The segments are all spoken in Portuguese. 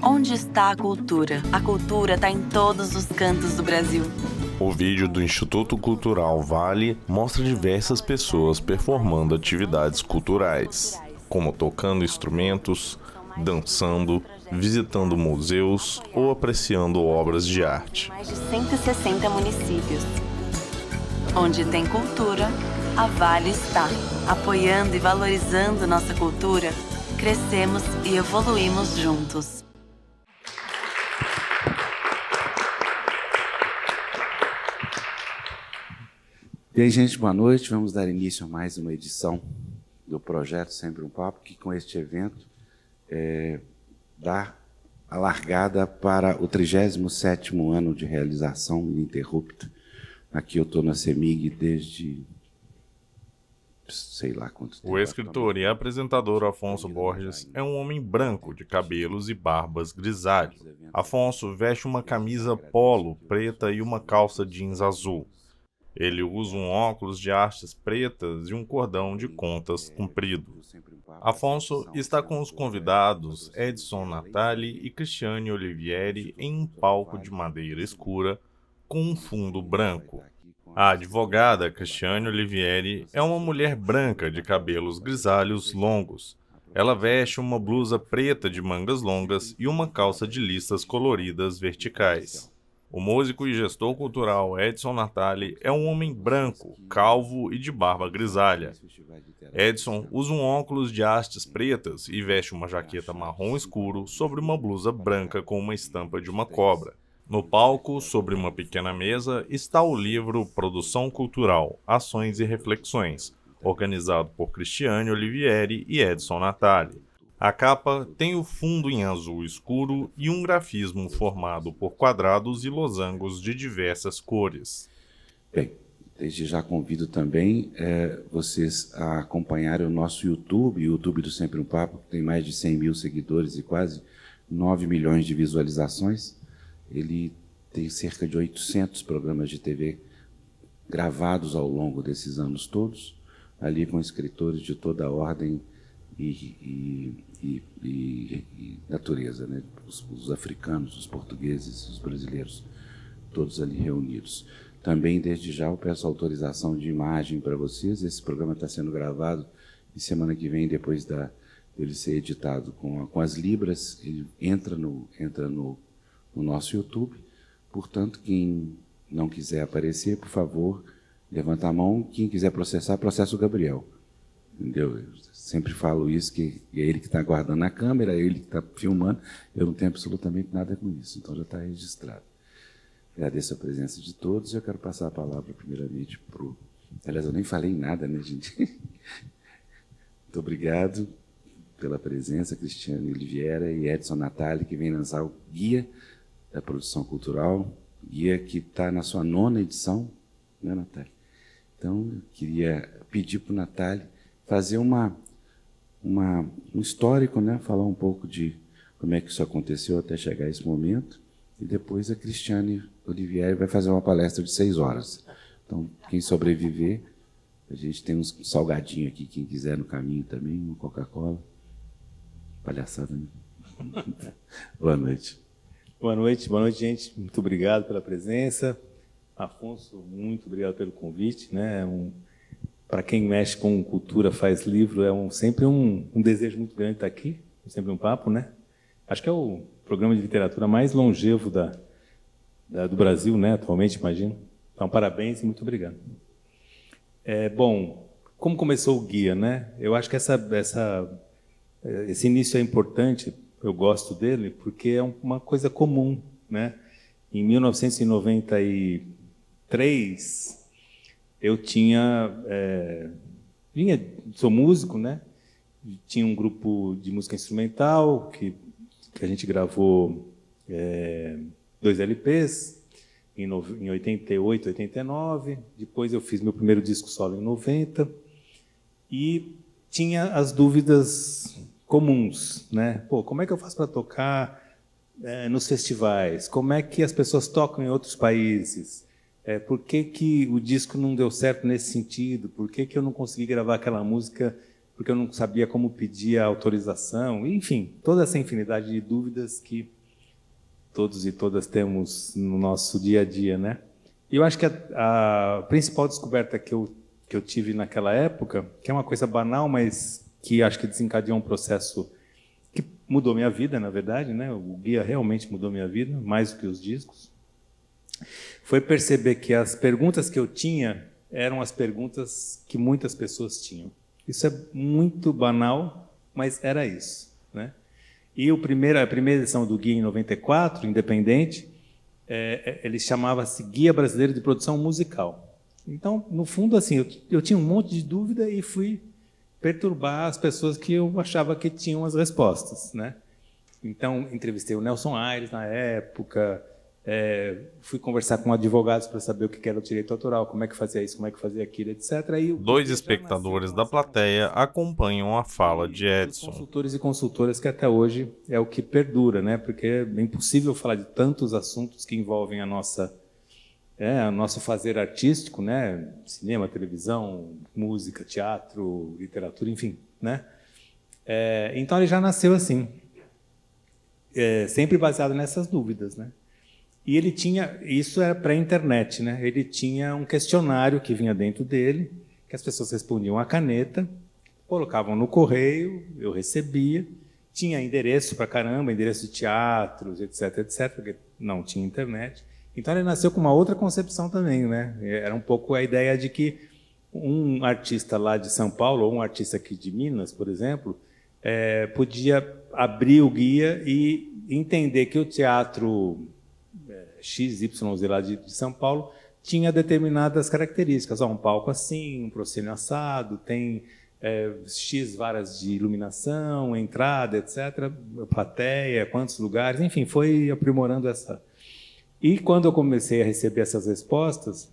Onde está a cultura? A cultura está em todos os cantos do Brasil. O vídeo do Instituto Cultural Vale mostra diversas pessoas performando atividades culturais, como tocando instrumentos, dançando, visitando museus ou apreciando obras de arte. Mais de 160 municípios. Onde tem cultura, a Vale está. Apoiando e valorizando nossa cultura, crescemos e evoluímos juntos. E aí, gente, boa noite. Vamos dar início a mais uma edição do projeto Sempre um Papo, que com este evento dá a largada para o 37º ano de realização ininterrupta. Aqui eu estou na CEMIG desde sei lá quanto tempo. O escritor e apresentador Afonso Borges é um homem branco, de cabelos e barbas grisalhos. Afonso veste uma camisa polo preta e uma calça jeans azul. Ele usa um óculos de hastes pretas e um cordão de contas comprido. Afonso está com os convidados Edson Natali e Cristiane Olivieri em um palco de madeira escura com um fundo branco. A advogada Cristiane Olivieri é uma mulher branca de cabelos grisalhos longos. Ela veste uma blusa preta de mangas longas e uma calça de listas coloridas verticais. O músico e gestor cultural Edson Natali é um homem branco, calvo e de barba grisalha. Edson usa um óculos de hastes pretas e veste uma jaqueta marrom escuro sobre uma blusa branca com uma estampa de uma cobra. No palco, sobre uma pequena mesa, está o livro Produção Cultural, Ações e Reflexões, organizado por Cristiane Olivieri e Edson Natali. A capa tem o fundo em azul escuro e um grafismo formado por quadrados e losangos de diversas cores. Bem, desde já convido também vocês a acompanharem o nosso YouTube, o YouTube do Sempre um Papo, que tem mais de 100 mil seguidores e quase 9 milhões de visualizações. Ele tem cerca de 800 programas de TV gravados ao longo desses anos todos, ali com escritores de toda a ordem e natureza, né? Os africanos, os portugueses, os brasileiros, todos ali reunidos. Também, desde já, eu peço autorização de imagem para vocês. Esse programa está sendo gravado e semana que vem, depois dele ser editado com as libras, ele entra no nosso YouTube. Portanto, quem não quiser aparecer, por favor, levanta a mão. Quem quiser processar, processa o Gabriel. Entendeu? Eu sempre falo isso, que é ele que está guardando a câmera, é ele que está filmando. Eu não tenho absolutamente nada com isso, então já está registrado. Agradeço a presença de todos e eu quero passar a palavra, primeiramente, para o... Aliás, eu nem falei nada, né, gente? Muito obrigado pela presença, Cristiane Oliveira e Edson Natali, que vem lançar o Guia da Produção Cultural, guia que está na sua 9ª edição, né, Natali? Então, eu queria pedir para o Natali fazer um histórico, né? Falar um pouco de como é que isso aconteceu até chegar a esse momento, e depois a Cristiane Olivieri vai fazer uma palestra de 6 horas. Então, quem sobreviver, a gente tem uns salgadinhos aqui, quem quiser no caminho também, uma Coca-Cola. Palhaçada, né? Boa noite. Boa noite, gente. Muito obrigado pela presença. Afonso, muito obrigado pelo convite, né? Para quem mexe com cultura, faz livro, sempre um desejo muito grande estar aqui, Sempre um Papo, né? Acho que é o programa de literatura mais longevo do Brasil, né? Atualmente, imagino. Então, parabéns e muito obrigado. Bom, como começou o guia, né? Eu acho que esse início é importante, eu gosto dele, porque é uma coisa comum, né? Em 1993, eu sou músico, né? Tinha um grupo de música instrumental que a gente gravou 2 LPs em 88, 89. Depois eu fiz meu primeiro disco solo em 90 e tinha as dúvidas comuns, né? Pô, como é que eu faço para tocar nos festivais? Como é que as pessoas tocam em outros países? Por que o disco não deu certo nesse sentido? Por que eu não consegui gravar aquela música porque eu não sabia como pedir a autorização, enfim, toda essa infinidade de dúvidas que todos e todas temos no nosso dia a dia, né? E eu acho que a principal descoberta que eu tive naquela época, que é uma coisa banal, mas que acho que desencadeou um processo que mudou minha vida, na verdade, né? O guia realmente mudou minha vida, mais do que os discos, foi perceber que as perguntas que eu tinha eram as perguntas que muitas pessoas tinham. Isso é muito banal, mas era isso, né? E a primeira edição do guia, em 94, independente, ele chamava-se Guia Brasileiro de Produção Musical. Então, no fundo, assim, eu tinha um monte de dúvida e fui perturbar as pessoas que eu achava que tinham as respostas, né? Então, entrevistei o Nelson Aires na época, fui conversar com advogados para saber o que era o direito autoral, como é que fazia isso, como é que fazia aquilo, etc. E 2 espectadores da plateia acompanham a fala de Edson. Consultores e consultoras que até hoje é o que perdura, né? Porque é impossível falar de tantos assuntos que envolvem nosso fazer artístico, né? Cinema, televisão, música, teatro, literatura, enfim, né? Então ele já nasceu assim, sempre baseado nessas dúvidas, né? E ele tinha, isso era pré-internet, né? Ele tinha um questionário que vinha dentro dele, que as pessoas respondiam à caneta, colocavam no correio, eu recebia, tinha endereço para caramba, endereço de teatros, etc, etc, porque não tinha internet. Então ele nasceu com uma outra concepção também, né? Era um pouco a ideia de que um artista lá de São Paulo, ou um artista aqui de Minas, por exemplo, podia abrir o guia e entender que o teatro XYZ lá de São Paulo tinha determinadas características. Um palco assim, um proscênio assado, tem X varas de iluminação, entrada, etc., plateia, quantos lugares, enfim, foi aprimorando essa. E quando eu comecei a receber essas respostas,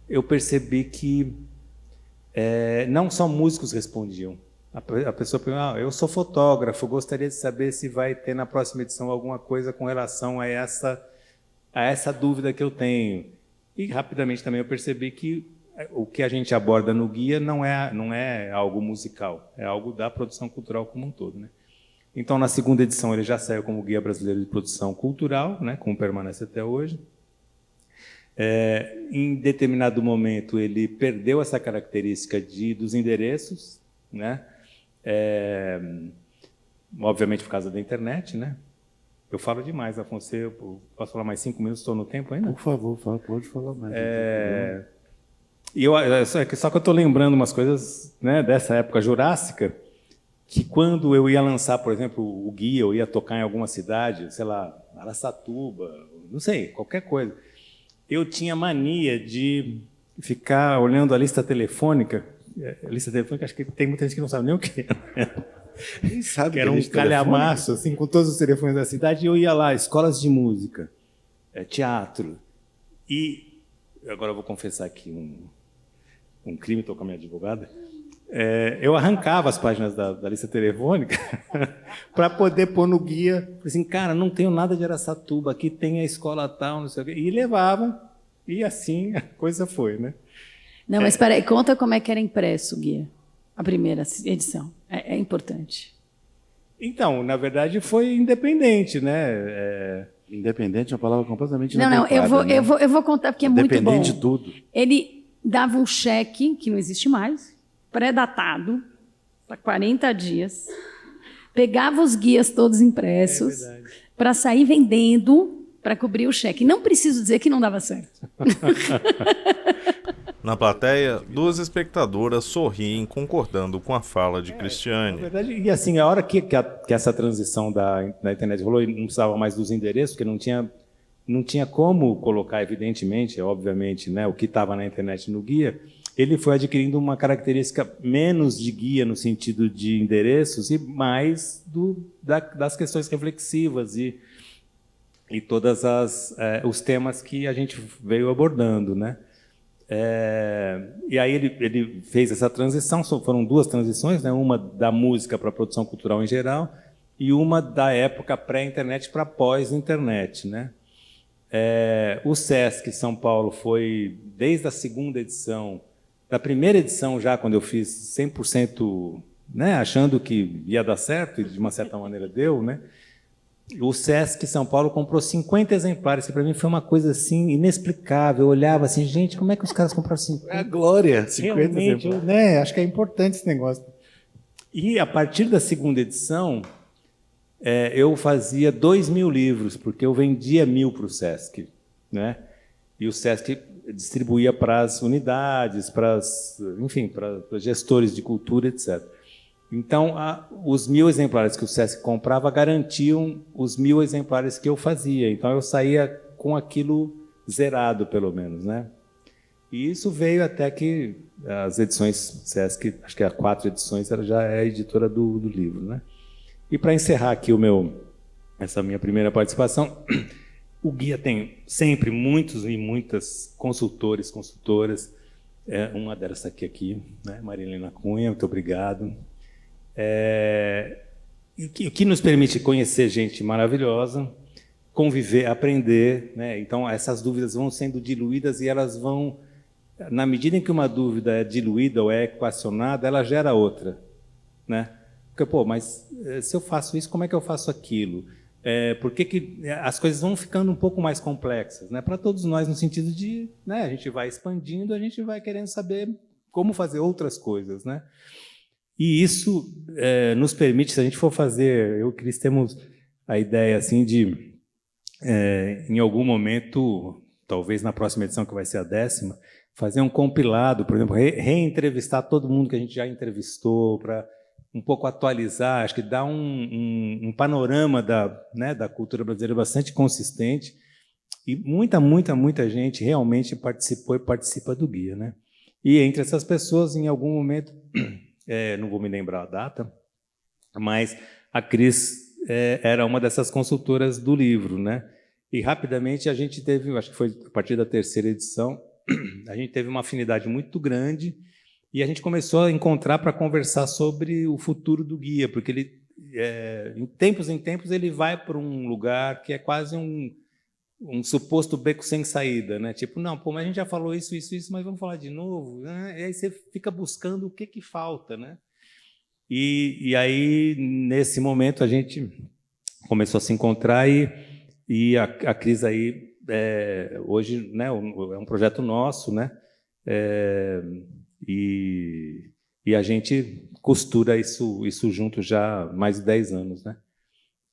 eu percebi que não só músicos respondiam. A pessoa perguntou, eu sou fotógrafo, gostaria de saber se vai ter na próxima edição alguma coisa com relação a essa dúvida que eu tenho. E rapidamente também eu percebi que o que a gente aborda no guia não é algo musical, é algo da produção cultural como um todo, né? Então, na segunda edição, ele já saiu como Guia Brasileiro de Produção Cultural, né, como permanece até hoje. Em determinado momento, ele perdeu essa característica dos endereços, né? Obviamente por causa da internet, né? Eu falo demais, Afonso. Eu posso falar mais 5 minutos? Estou no tempo ainda? Por favor, pode falar mais. Só que eu estou lembrando umas coisas, né, dessa época jurássica, que quando eu ia lançar, por exemplo, o guia, eu ia tocar em alguma cidade, sei lá, Araçatuba, não sei, qualquer coisa, eu tinha mania de ficar olhando a lista telefônica. A lista telefônica, acho que tem muita gente que não sabe nem o que é. Nem sabe que era um calhamaço, assim, com todos os telefones da cidade, e eu ia lá, escolas de música, teatro. E agora eu vou confessar aqui um crime, estou com a minha advogada. Eu arrancava as páginas da lista telefônica para poder pôr no guia. Falei assim, cara, não tenho nada de Araçatuba, aqui tem a escola tal, não sei o quê. E levava, e assim a coisa foi, né? Não, mas espera aí, conta como é que era impresso o guia, a primeira edição. É importante. Então, na verdade, foi independente, né? Independente é uma palavra completamente Não, eu vou contar porque é muito bom. Independente de tudo. Ele dava um cheque, que não existe mais, pré-datado, para 40 dias, pegava os guias todos impressos, para sair vendendo, para cobrir o cheque. Não preciso dizer que não dava certo. Na plateia, 2 espectadoras sorriem concordando com a fala de Cristiane. Na verdade, e assim, a hora que essa transição da internet rolou, não precisava mais dos endereços, porque não tinha como colocar, evidentemente, obviamente, né, o que estava na internet no guia, ele foi adquirindo uma característica menos de guia no sentido de endereços e mais das questões reflexivas e todas os temas que a gente veio abordando, né? E aí ele fez essa transição, foram 2 transições, né? Uma da música para a produção cultural em geral e uma da época pré-internet para pós-internet, né? O Sesc São Paulo foi, desde a segunda edição, da primeira edição já, quando eu fiz 100% né, achando que ia dar certo, e de uma certa maneira deu, né? O Sesc São Paulo comprou 50 exemplares, que para mim foi uma coisa assim inexplicável. Eu olhava assim, gente, como é que os caras compraram 50? É a glória, 50 Realmente, exemplares. né? Acho que é importante esse negócio. E a partir da segunda edição, eu fazia 2.000 livros, porque eu vendia 1.000 para o Sesc, né? E o Sesc distribuía para as unidades, enfim, para gestores de cultura, etc. Então, os 1.000 exemplares que o Sesc comprava garantiam os 1.000 exemplares que eu fazia. Então, eu saía com aquilo zerado, pelo menos, né? E isso veio até que as edições Sesc, acho que há 4 edições, ela já é a editora do livro, né? E para encerrar aqui essa minha primeira participação, o guia tem sempre muitos e muitas consultores, consultoras. Uma delas está aqui, né? Marilena Cunha, muito obrigado. O que nos permite conhecer gente maravilhosa, conviver, aprender, né? Então, essas dúvidas vão sendo diluídas e elas vão, na medida em que uma dúvida é diluída ou é equacionada, ela gera outra, né? Porque, mas se eu faço isso, como é que eu faço aquilo? Por que as coisas vão ficando um pouco mais complexas, né? Para todos nós, no sentido de, né, a gente vai expandindo, a gente vai querendo saber como fazer outras coisas, né? E isso nos permite, se a gente for fazer, eu e o Cris temos a ideia assim de, em algum momento, talvez na próxima edição, que vai ser a 10ª, fazer um compilado, por exemplo, reentrevistar todo mundo que a gente já entrevistou, para um pouco atualizar, acho que dá um panorama da cultura brasileira bastante consistente, e muita gente realmente participou e participa do guia, né? E entre essas pessoas, em algum momento, não vou me lembrar a data, mas a Cris era uma dessas consultoras do livro, né? E rapidamente a gente teve, acho que foi a partir da 3ª edição, a gente teve uma afinidade muito grande e a gente começou a encontrar para conversar sobre o futuro do guia, porque ele, em tempos ele vai para um lugar que é quase um suposto beco sem saída, né? Tipo, não, mas a gente já falou isso, mas vamos falar de novo, né? E aí você fica buscando o que falta, né? E aí, nesse momento, a gente começou a se encontrar e a Cris aí, hoje, né, é um projeto nosso, né? E a gente costura isso junto já há mais de 10 anos, né?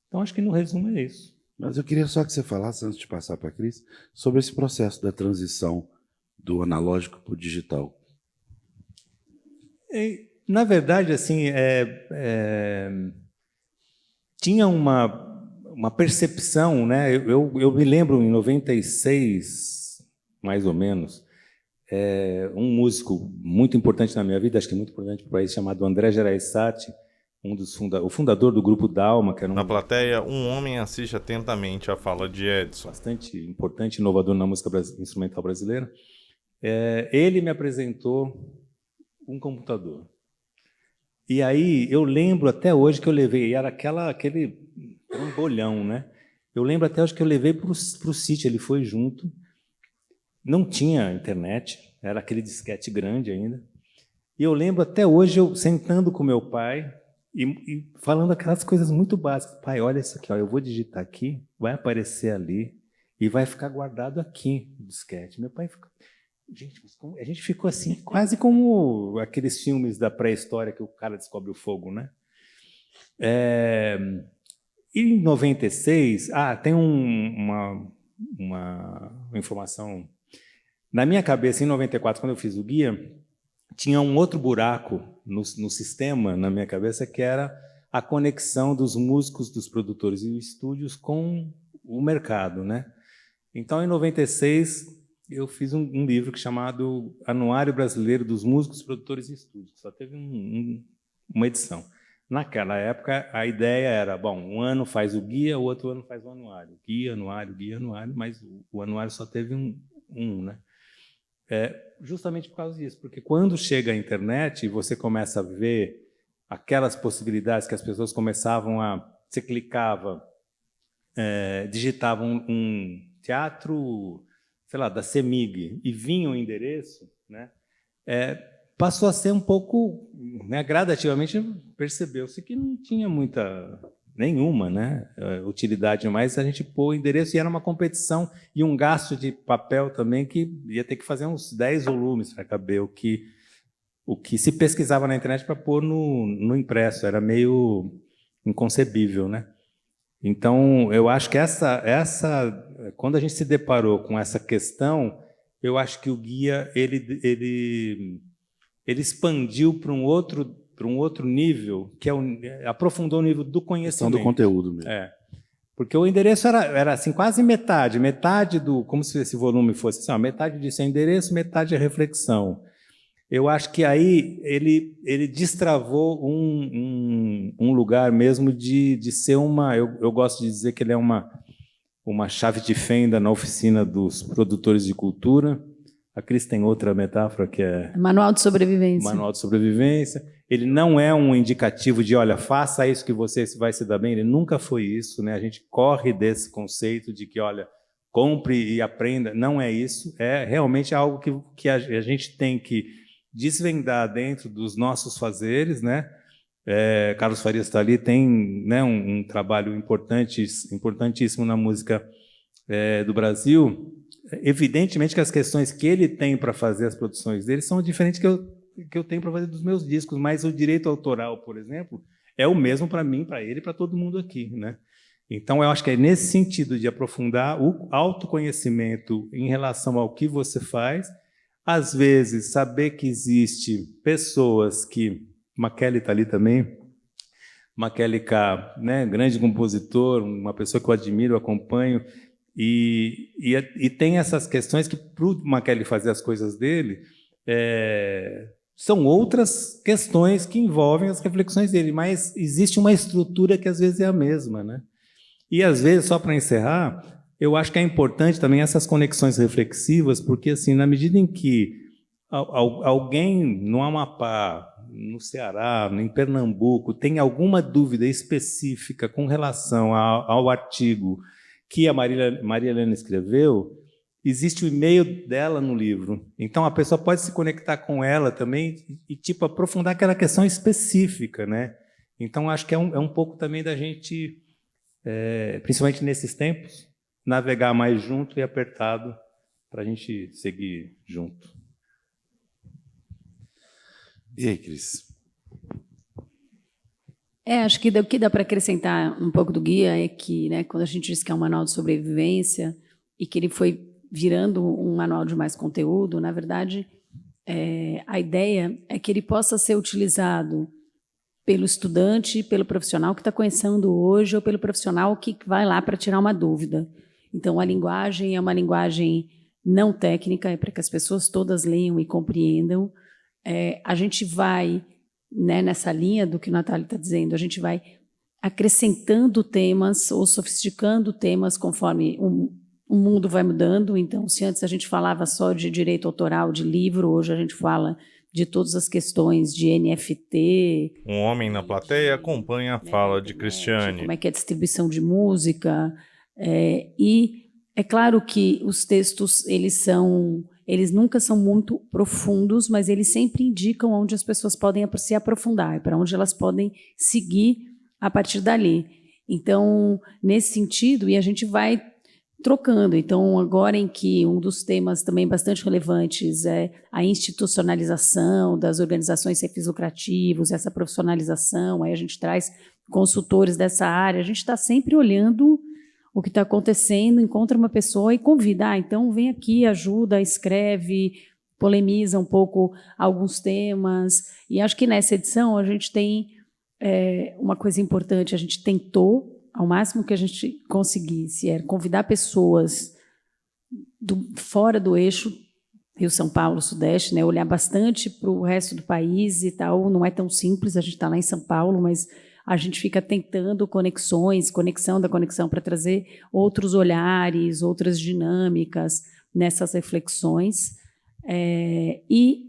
Então, acho que no resumo é isso. Mas eu queria só que você falasse, antes de passar para a Cris, sobre esse processo da transição do analógico para o digital. Na verdade, assim, tinha uma percepção, né? Eu me lembro, em 96, mais ou menos, um músico muito importante na minha vida, acho que muito importante para o país, chamado André Gereissati, o fundador do grupo Dalma, que era Na plateia, um homem assiste atentamente à fala de Edson. Bastante importante, inovador na música instrumental brasileira. Ele me apresentou um computador. E aí eu lembro até hoje que eu levei, era aquele bolhão, né? Eu lembro até hoje que eu levei para o sítio, ele foi junto. Não tinha internet, era aquele disquete grande ainda. E eu lembro até hoje eu sentando com meu pai e falando aquelas coisas muito básicas. Pai, olha isso aqui, ó, eu vou digitar aqui, vai aparecer ali e vai ficar guardado aqui o disquete. Meu pai ficou... Gente, a gente ficou assim, quase como aqueles filmes da pré-história que o cara descobre o fogo, né? E em 96, tem uma informação... Na minha cabeça, em 94, quando eu fiz o guia, tinha um outro buraco no sistema, na minha cabeça, que era a conexão dos músicos, dos produtores e dos estúdios com o mercado, né? Então, em 96, eu fiz um livro chamado Anuário Brasileiro dos Músicos, Produtores e Estúdios. Só teve uma edição. Naquela época, a ideia era, bom, um ano faz o guia, o outro ano faz o anuário. Guia, anuário, mas o anuário só teve um, né? Justamente por causa disso, porque quando chega a internet e você começa a ver aquelas possibilidades que as pessoas começavam você clicava, digitava um teatro, sei lá, da CEMIG, e vinha o endereço, né? passou a ser um pouco, né, gradativamente percebeu-se que não tinha nenhuma, né, utilidade mais a gente pôr o endereço, e era uma competição e um gasto de papel também que ia ter que fazer uns 10 volumes para caber o que se pesquisava na internet para pôr no impresso, era meio inconcebível, né? Então, eu acho que quando a gente se deparou com essa questão, eu acho que o guia ele expandiu para um outro nível, que aprofundou o nível do conhecimento. Do conteúdo mesmo. Porque o endereço era assim, quase metade como se esse volume fosse assim, metade disso é endereço, metade é reflexão. Eu acho que aí ele destravou um lugar mesmo de ser eu gosto de dizer que ele é uma chave de fenda na oficina dos produtores de cultura. A Cris tem outra metáfora que é... Manual de sobrevivência. Manual de sobrevivência. Ele não é um indicativo de, olha, faça isso que você vai se dar bem. Ele nunca foi isso, né? A gente corre desse conceito de que, olha, compre e aprenda. Não é isso. É realmente algo que a gente tem que desvendar dentro dos nossos fazeres, né? Carlos Farias está ali, tem, né, um trabalho importantíssimo na música do Brasil. Evidentemente que as questões que ele tem para fazer as produções dele são diferentes que eu tenho para fazer dos meus discos, mas o direito autoral, por exemplo, é o mesmo para mim, para ele e para todo mundo aqui, né? Então, eu acho que é nesse sentido de aprofundar o autoconhecimento em relação ao que você faz, às vezes saber que existe pessoas que... Maquele está ali também, Maquele K, né, grande compositor, uma pessoa que eu admiro, acompanho, e tem essas questões que, para o Maquele fazer as coisas dele, são outras questões que envolvem as reflexões dele, mas existe uma estrutura que às vezes é a mesma, né? E às vezes, só para encerrar, eu acho que é importante também essas conexões reflexivas, porque assim, na medida em que alguém no Amapá, no Ceará, em Pernambuco, tem alguma dúvida específica com relação ao artigo que a Maria Helena escreveu, existe o e-mail dela no livro. Então, a pessoa pode se conectar com ela também e tipo, aprofundar aquela questão específica, né? Então, acho que é um pouco também da gente, principalmente nesses tempos, navegar mais junto e apertado para a gente seguir junto. E aí, Cris? Acho que o que dá para acrescentar um pouco do guia é que, né, quando a gente diz que é um manual de sobrevivência e que ele foi virando um manual de mais conteúdo, na verdade, a ideia é que ele possa ser utilizado pelo estudante, pelo profissional que está começando hoje ou pelo profissional que vai lá para tirar uma dúvida. Então, a linguagem é uma linguagem não técnica, é para que as pessoas todas leiam e compreendam. A gente vai, né, nessa linha do que o Natália está dizendo, a gente vai acrescentando temas ou sofisticando temas conforme o mundo vai mudando. Então, se antes a gente falava só de direito autoral de livro, hoje a gente fala de todas as questões de NFT. Um homem na plateia acompanha a fala de Cristiane. Como é que é a distribuição de música. E é claro que os textos, eles nunca são muito profundos, mas eles sempre indicam onde as pessoas podem se aprofundar, para onde elas podem seguir a partir dali. Então, nesse sentido, e a gente vai trocando. Então, agora em que um dos temas também bastante relevantes é a institucionalização das organizações sem fins lucrativos, essa profissionalização, aí a gente traz consultores dessa área, a gente está sempre olhando o que está acontecendo, encontra uma pessoa e convida, então vem aqui, ajuda, escreve, polemiza um pouco alguns temas. E acho que nessa edição a gente tem uma coisa importante, a gente tentou, ao máximo que a gente conseguisse, convidar pessoas fora do eixo Rio-São Paulo, Sudeste, né, olhar bastante para o resto do país e tal. Não é tão simples, a gente está lá em São Paulo, mas a gente fica tentando conexão da conexão, para trazer outros olhares, outras dinâmicas nessas reflexões. E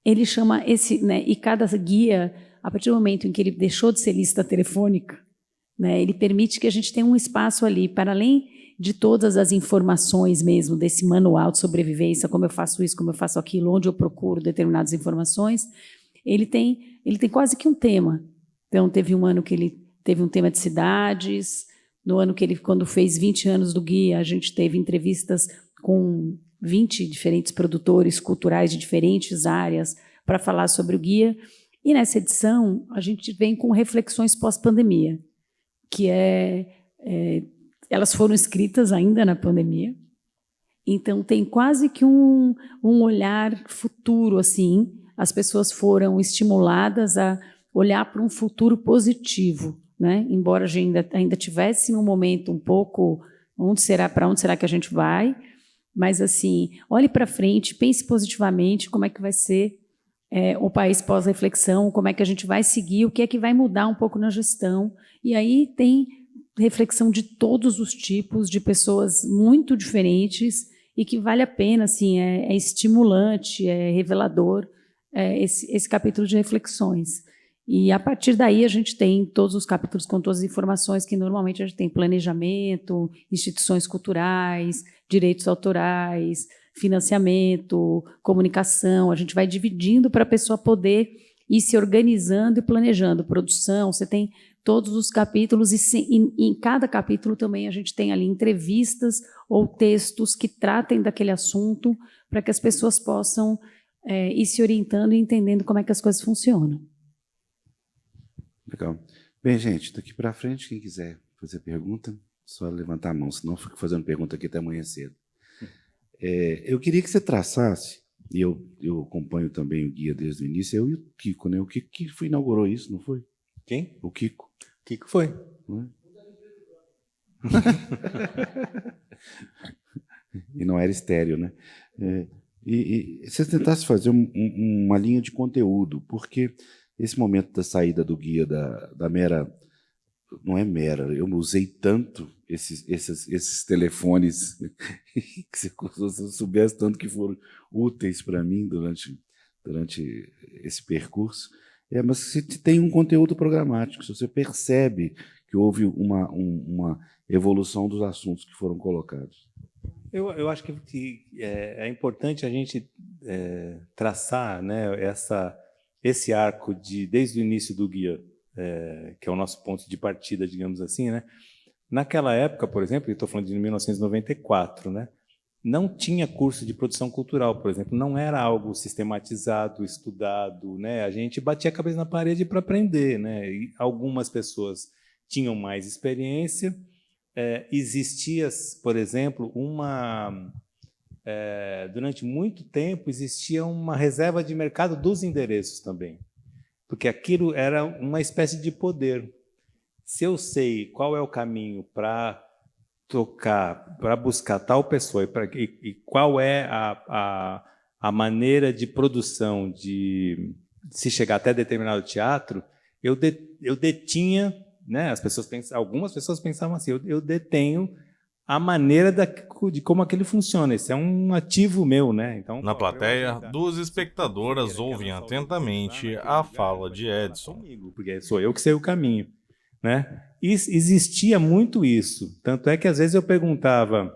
ele chama né, e cada guia, a partir do momento em que ele deixou de ser lista telefônica, né, ele permite que a gente tenha um espaço ali, para além de todas as informações mesmo, desse manual de sobrevivência, como eu faço isso, como eu faço aquilo, onde eu procuro determinadas informações, ele tem quase que um tema. Então, teve um ano que ele teve um tema de cidades, no ano que ele, quando fez 20 anos do Guia, a gente teve entrevistas com 20 diferentes produtores culturais de diferentes áreas para falar sobre o Guia. E nessa edição, a gente vem com reflexões pós-pandemia, que elas foram escritas ainda na pandemia, então tem quase que um olhar futuro, assim, as pessoas foram estimuladas a olhar para um futuro positivo, né? Embora a gente ainda tivesse um momento um pouco, para onde será que a gente vai, mas assim, olhe para frente, pense positivamente como é que vai ser o país pós-reflexão, como é que a gente vai seguir, o que é que vai mudar um pouco na gestão, e aí tem reflexão de todos os tipos, de pessoas muito diferentes, e que vale a pena, assim, é estimulante, é revelador, esse capítulo de reflexões. E, a partir daí, a gente tem todos os capítulos com todas as informações que, normalmente, a gente tem planejamento, instituições culturais, direitos autorais, financiamento, comunicação. A gente vai dividindo para a pessoa poder ir se organizando e planejando. Produção, você tem todos os capítulos, e em cada capítulo também a gente tem ali entrevistas ou textos que tratem daquele assunto para que as pessoas possam ir se orientando e entendendo como é que as coisas funcionam. Legal. Bem, gente, daqui para frente, quem quiser fazer pergunta, só levantar a mão, senão eu fico fazendo pergunta aqui até amanhã cedo. Eu queria que você traçasse, e eu acompanho também o Guia desde o início, eu e o Kiko, né? O Kiko que inaugurou isso, não foi? Quem? O Kiko. Kiko foi. Não é? E não era estéreo, né? E você tentasse fazer uma linha de conteúdo, porque esse momento da saída do Guia da Mera, não é Mera, eu usei tanto esses telefones que se eu soubesse tanto que foram úteis para mim durante esse percurso. Mas se tem um conteúdo programático, se você percebe que houve uma evolução dos assuntos que foram colocados. Eu acho que é importante a gente traçar, né, esse arco desde o início do Guia, que é o nosso ponto de partida, digamos assim, né? Naquela época, por exemplo, eu estou falando de 1994, né? Não tinha curso de produção cultural, por exemplo, não era algo sistematizado, estudado, né? A gente batia a cabeça na parede para aprender, né? E algumas pessoas tinham mais experiência. Existia, por exemplo, durante muito tempo existia uma reserva de mercado dos endereços também, porque aquilo era uma espécie de poder. Se eu sei qual é o caminho para tocar, para buscar tal pessoa e qual é a maneira de produção de se chegar até determinado teatro, eu detinha, né? Algumas pessoas pensavam assim: eu detenho a maneira de como aquele funciona. Esse é um ativo meu, né? Então, na plateia, duas espectadoras ouvem atentamente a fala de Edson. Porque sou eu que sei o caminho, né? E existia muito isso. Tanto é que, às vezes, eu perguntava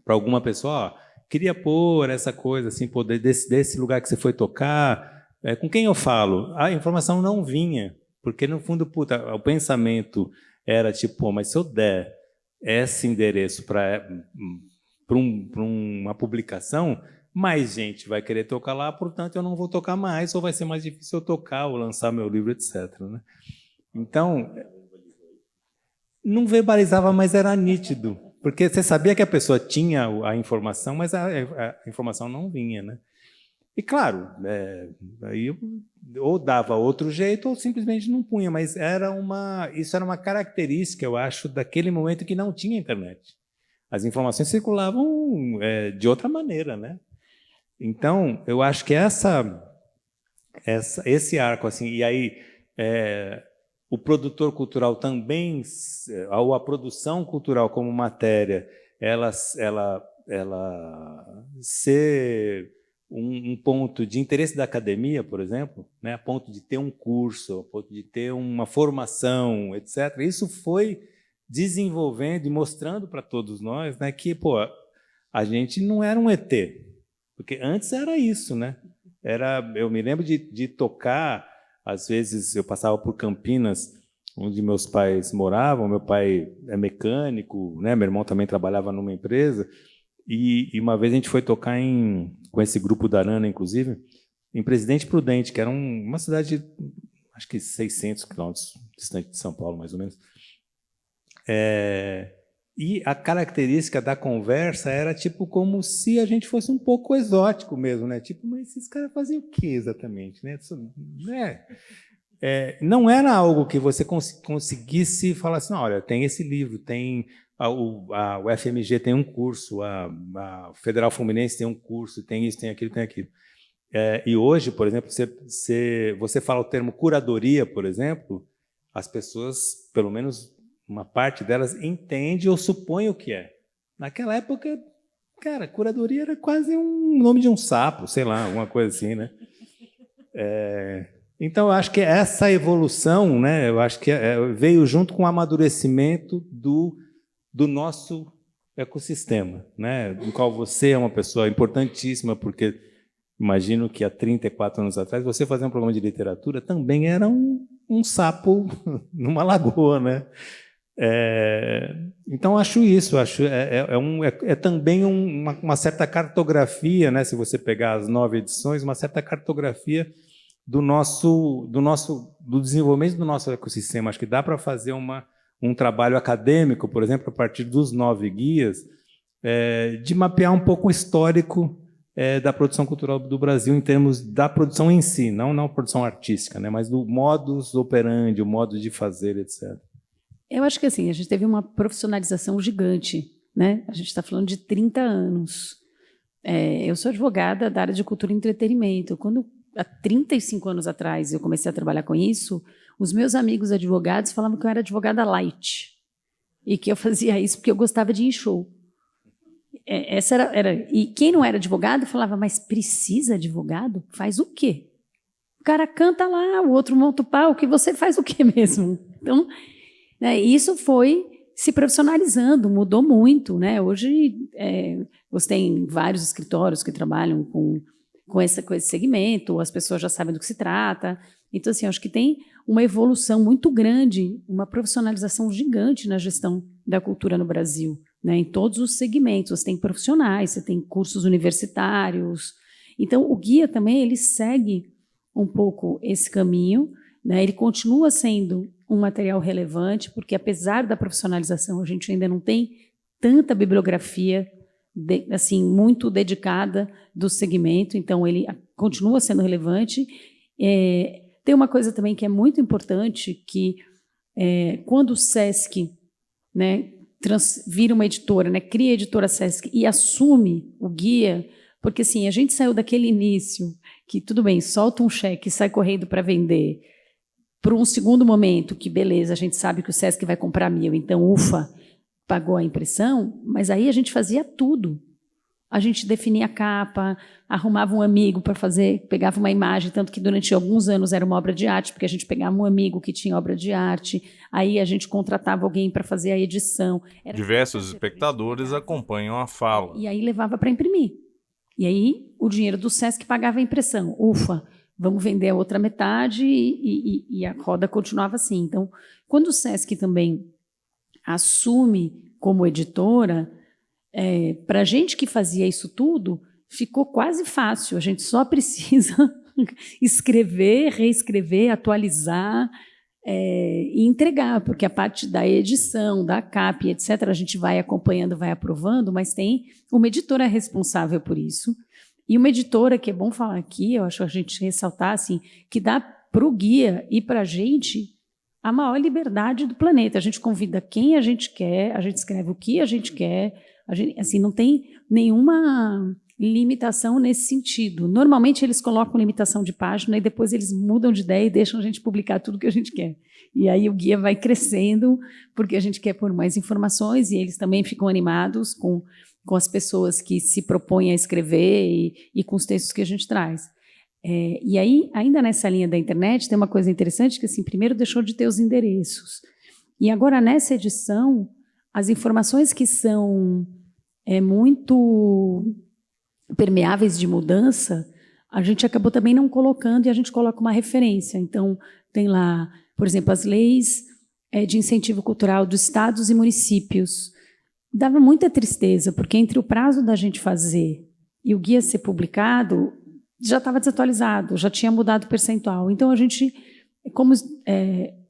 para alguma pessoa: queria pôr essa coisa, assim, poder desse lugar que você foi tocar, com quem eu falo? A informação não vinha, porque, no fundo, o pensamento era tipo: mas se eu der esse endereço para uma publicação, mais gente vai querer tocar lá, portanto, eu não vou tocar mais, ou vai ser mais difícil eu tocar, ou lançar meu livro, etc. Né? Então, não verbalizava, mas era nítido, porque você sabia que a pessoa tinha a informação, mas a informação não vinha. Né? E, claro, aí eu ou dava outro jeito ou simplesmente não punha, mas isso era uma característica, eu acho, daquele momento que não tinha internet. As informações circulavam de outra maneira, né? Então, eu acho que esse arco, assim, e aí o produtor cultural também, ou a produção cultural como matéria, ela ser um ponto de interesse da academia, por exemplo, né, a ponto de ter um curso, a ponto de ter uma formação, etc. Isso foi desenvolvendo e mostrando para todos nós, né, que a gente não era um ET, porque antes era isso, né? Eu me lembro de tocar, às vezes eu passava por Campinas, onde meus pais moravam. Meu pai é mecânico, né? Meu irmão também trabalhava numa empresa, e uma vez a gente foi tocar com esse grupo da Arana, inclusive, em Presidente Prudente, que era uma cidade, acho que 600 quilômetros distante de São Paulo, mais ou menos. E a característica da conversa era tipo como se a gente fosse um pouco exótico mesmo, né? Tipo, mas esses caras faziam o quê exatamente, né? Não era algo que você conseguisse falar assim, olha, tem esse livro, tem o FMG tem um curso, a Federal Fluminense tem um curso, tem isso, tem aquilo, tem aquilo. E hoje, por exemplo, você fala o termo curadoria, por exemplo, as pessoas, pelo menos uma parte delas, entende ou supõe o que é. Naquela época, cara, curadoria era quase um nome de um sapo, sei lá, alguma coisa assim, né? Então, eu acho que essa evolução, né, eu acho que veio junto com o amadurecimento do nosso ecossistema, né, do qual você é uma pessoa importantíssima, porque imagino que há 34 anos atrás você fazer um programa de literatura também era um sapo numa lagoa, né? Então, acho isso, é também uma certa cartografia, né, se você pegar as 9 edições, uma certa cartografia do desenvolvimento do nosso ecossistema. Acho que dá para fazer um trabalho acadêmico, por exemplo, a partir dos 9 guias, de mapear um pouco o histórico da produção cultural do Brasil em termos da produção em si, não produção artística, né, mas do modus operandi, o modo de fazer, etc. Eu acho que assim, a gente teve uma profissionalização gigante, né? A gente está falando de 30 anos. Eu sou advogada da área de cultura e entretenimento. Quando, há 35 anos atrás, eu comecei a trabalhar com isso, os meus amigos advogados falavam que eu era advogada light e que eu fazia isso porque eu gostava de ir em show. E quem não era advogado falava, mas precisa advogado? Faz o quê? O cara canta lá, o outro monta o palco, e você faz o quê mesmo? Então, isso foi se profissionalizando, mudou muito, né? Hoje você tem vários escritórios que trabalham com esse segmento, as pessoas já sabem do que se trata. Então, assim, eu acho que tem uma evolução muito grande, uma profissionalização gigante na gestão da cultura no Brasil, né? Em todos os segmentos. Você tem profissionais, você tem cursos universitários. Então, o guia também ele segue um pouco esse caminho, né? Ele continua sendo um material relevante, porque, apesar da profissionalização, a gente ainda não tem tanta bibliografia assim, muito dedicada do segmento, então ele continua sendo relevante. Tem uma coisa também que é muito importante, que quando o SESC, né, vira uma editora, né, cria a editora SESC e assume o guia, porque assim, a gente saiu daquele início que, tudo bem, solta um cheque e sai correndo para vender, para um segundo momento que, beleza, a gente sabe que o SESC vai comprar 1000, então, ufa, pagou a impressão, mas aí a gente fazia tudo. A gente definia a capa, arrumava um amigo para fazer, pegava uma imagem, tanto que durante alguns anos era uma obra de arte, porque a gente pegava um amigo que tinha obra de arte, aí a gente contratava alguém para fazer a edição. Diversos espectadores acompanham a fala. E aí levava para imprimir. E aí o dinheiro do SESC pagava a impressão. Ufa, vamos vender a outra metade e a roda continuava assim. Então, quando o SESC também assume como editora, para a gente que fazia isso tudo, ficou quase fácil. A gente só precisa escrever, reescrever, atualizar e entregar, porque a parte da edição, da capa, etc., a gente vai acompanhando, vai aprovando, mas tem uma editora responsável por isso. E uma editora, que é bom falar aqui, eu acho a gente ressaltar, assim, que dá para o guia e para a gente a maior liberdade do planeta. A gente convida quem a gente quer, a gente escreve o que a gente quer, assim, não tem nenhuma limitação nesse sentido. Normalmente eles colocam limitação de página e depois eles mudam de ideia e deixam a gente publicar tudo que a gente quer. E aí o guia vai crescendo porque a gente quer pôr mais informações e eles também ficam animados com as pessoas que se propõem a escrever e com os textos que a gente traz. E aí, ainda nessa linha da internet, tem uma coisa interessante que, assim, primeiro deixou de ter os endereços. E agora, nessa edição, as informações que são muito permeáveis de mudança, a gente acabou também não colocando, e a gente coloca uma referência. Então, tem lá, por exemplo, as leis de incentivo cultural dos estados e municípios. Dava muita tristeza, porque entre o prazo da gente fazer e o guia ser publicado, já estava desatualizado, já tinha mudado o percentual. Então, a gente, como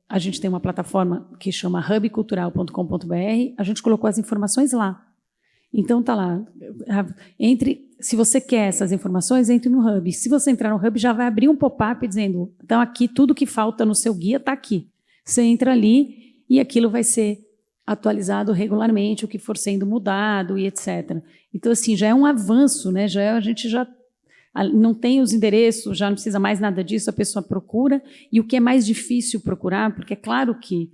a gente tem uma plataforma que chama hubcultural.com.br, a gente colocou as informações lá. Então, está lá. Se você quer essas informações, entre no Hub. Se você entrar no Hub, já vai abrir um pop-up dizendo, então, aqui, tudo que falta no seu guia está aqui. Você entra ali e aquilo vai ser atualizado regularmente, o que for sendo mudado e etc. Então, assim, já é um avanço, né? A gente já não tem os endereços, já não precisa mais nada disso, a pessoa procura. E o que é mais difícil procurar, porque é claro que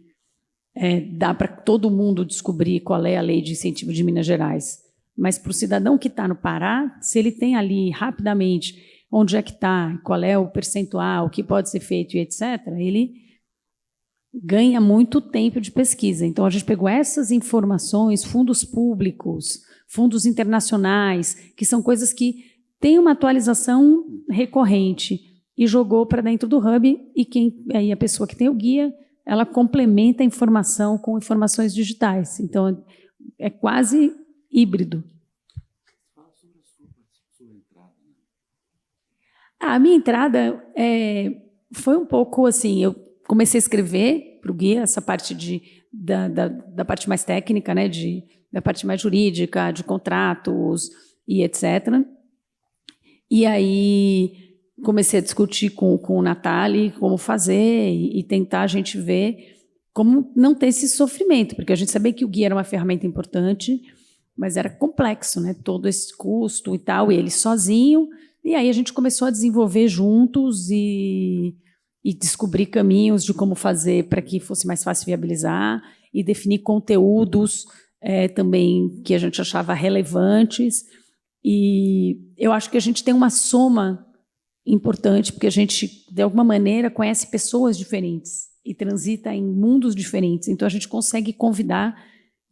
dá para todo mundo descobrir qual é a lei de incentivo de Minas Gerais, mas para o cidadão que está no Pará, se ele tem ali rapidamente onde é que está, qual é o percentual, o que pode ser feito e etc., ele ganha muito tempo de pesquisa. Então, a gente pegou essas informações, fundos públicos, fundos internacionais, que são coisas que têm uma atualização recorrente, e jogou para dentro do Hub, e aí a pessoa que tem o guia, ela complementa a informação com informações digitais. Então, é quase híbrido. Fala sobre a sua entrada. A minha entrada foi um pouco assim, eu comecei a escrever para o guia, essa parte da parte mais técnica, né, da parte mais jurídica, de contratos e etc. E aí comecei a discutir com o Natali como fazer e tentar a gente ver como não ter esse sofrimento, porque a gente sabia que o guia era uma ferramenta importante, mas era complexo, né? Todo esse custo e tal, e ele sozinho. E aí a gente começou a desenvolver juntos e descobrir caminhos de como fazer para que fosse mais fácil viabilizar e definir conteúdos também que a gente achava relevantes. E eu acho que a gente tem uma soma importante, porque a gente, de alguma maneira, conhece pessoas diferentes e transita em mundos diferentes. Então, a gente consegue convidar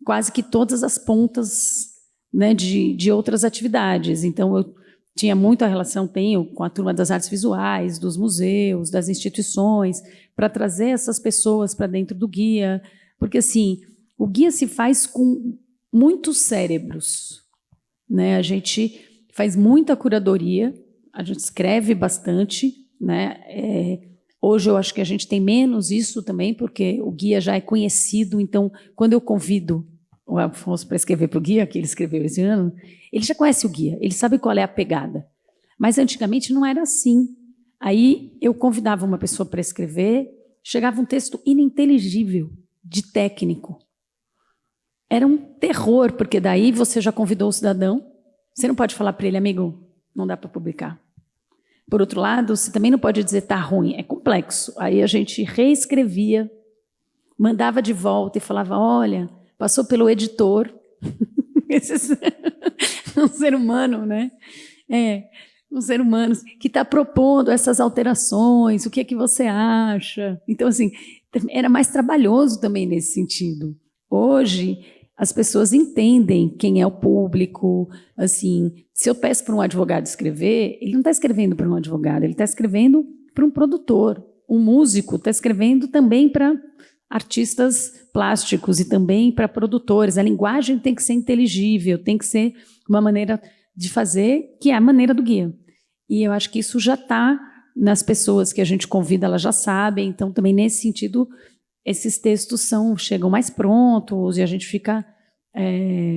quase que todas as pontas, né, de outras atividades. Então, eu tinha muita relação, tenho, com a turma das artes visuais, dos museus, das instituições, para trazer essas pessoas para dentro do guia. Porque, assim, o guia se faz com muitos cérebros, né? A gente faz muita curadoria, a gente escreve bastante, né? Hoje eu acho que a gente tem menos isso também, porque o guia já é conhecido. Então, quando eu convido o Afonso para escrever para o guia, que ele escreveu esse ano, ele já conhece o guia, ele sabe qual é a pegada. Mas antigamente não era assim. Aí eu convidava uma pessoa para escrever, chegava um texto ininteligível, de técnico. Era um terror, porque daí você já convidou o cidadão, você não pode falar para ele, amigo, não dá para publicar. Por outro lado, você também não pode dizer está ruim, é complexo. Aí a gente reescrevia, mandava de volta e falava, olha, passou pelo editor, um ser humano, né? Um ser humano que está propondo essas alterações, o que é que você acha? Então, assim, era mais trabalhoso também nesse sentido. Hoje, as pessoas entendem quem é o público. Assim, se eu peço para um advogado escrever, ele não está escrevendo para um advogado, ele está escrevendo para um produtor. Um músico está escrevendo também para artistas plásticos e também para produtores. A linguagem tem que ser inteligível, tem que ser uma maneira de fazer que é a maneira do guia. E eu acho que isso já está nas pessoas que a gente convida, elas já sabem. Então, também nesse sentido, esses textos chegam mais prontos e a gente fica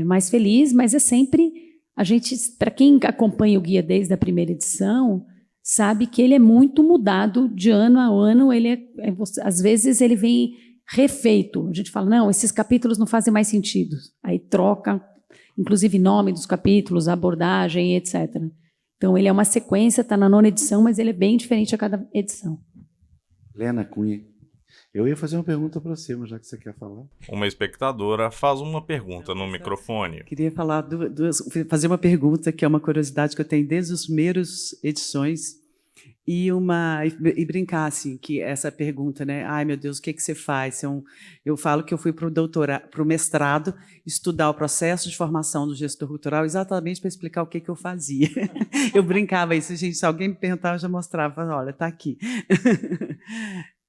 mais feliz, mas é sempre a gente, para quem acompanha o guia desde a primeira edição, sabe que ele é muito mudado de ano a ano. Às vezes ele vem refeito. A gente fala, não, esses capítulos não fazem mais sentido. Aí troca, inclusive nome dos capítulos, abordagem, etc. Então ele é uma sequência, está na 9ª edição, mas ele é bem diferente a cada edição. Lena Cunha. Eu ia fazer uma pergunta para você, mas já que você quer falar. Uma espectadora faz uma pergunta no microfone. Queria falar fazer uma pergunta que é uma curiosidade que eu tenho desde as primeiras edições. e brincar assim, que essa pergunta, né? Ai, meu Deus, o que você faz? Eu falo que eu fui para o mestrado estudar o processo de formação do gestor cultural exatamente para explicar o que eu fazia. Eu brincava isso, gente, se alguém me perguntava, eu já mostrava, olha, está aqui.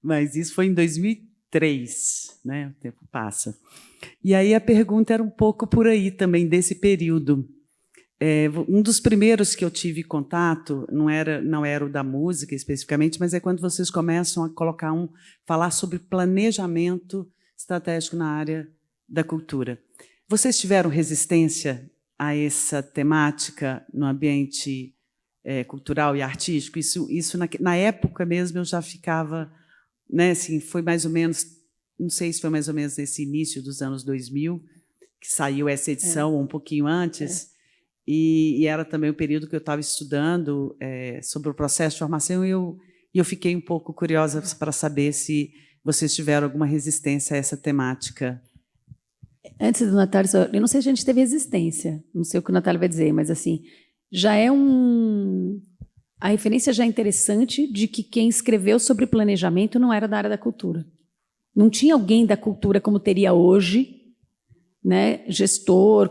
Mas isso foi em 2003, né? O tempo passa. E aí a pergunta era um pouco por aí também, desse período. Um dos primeiros que eu tive contato, não era o da música especificamente, mas é quando vocês começam a falar sobre planejamento estratégico na área da cultura. Vocês tiveram resistência a essa temática no ambiente cultural e artístico? Isso na época mesmo eu já ficava, né, assim, foi mais ou menos, não sei se foi mais ou menos nesse início dos anos 2000, que saiu essa edição, ou um pouquinho antes. E era também o período que eu estava estudando sobre o processo de formação, e eu fiquei um pouco curiosa para saber se vocês tiveram alguma resistência a essa temática. Antes do Natália, eu não sei se a gente teve resistência, não sei o que o Natália vai dizer, mas assim, já é a referência já é interessante de que quem escreveu sobre planejamento não era da área da cultura. Não tinha alguém da cultura como teria hoje, né, gestor,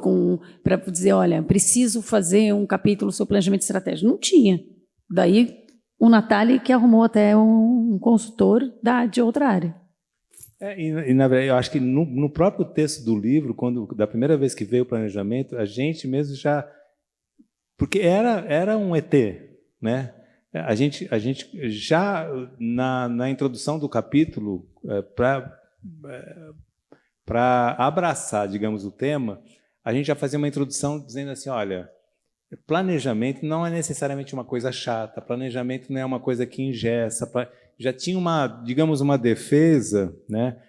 para dizer, olha, preciso fazer um capítulo sobre planejamento estratégico. Não tinha. Daí o Natália que arrumou até um consultor de outra área. Na verdade, eu acho que no próprio texto do livro, da primeira vez que veio o planejamento, a gente mesmo já... Porque era um ET, né? A gente já, na introdução do capítulo, para abraçar, digamos, o tema, a gente já fazia uma introdução dizendo assim, olha, planejamento não é necessariamente uma coisa chata, planejamento não é uma coisa que engessa, já tinha digamos, uma defesa, né,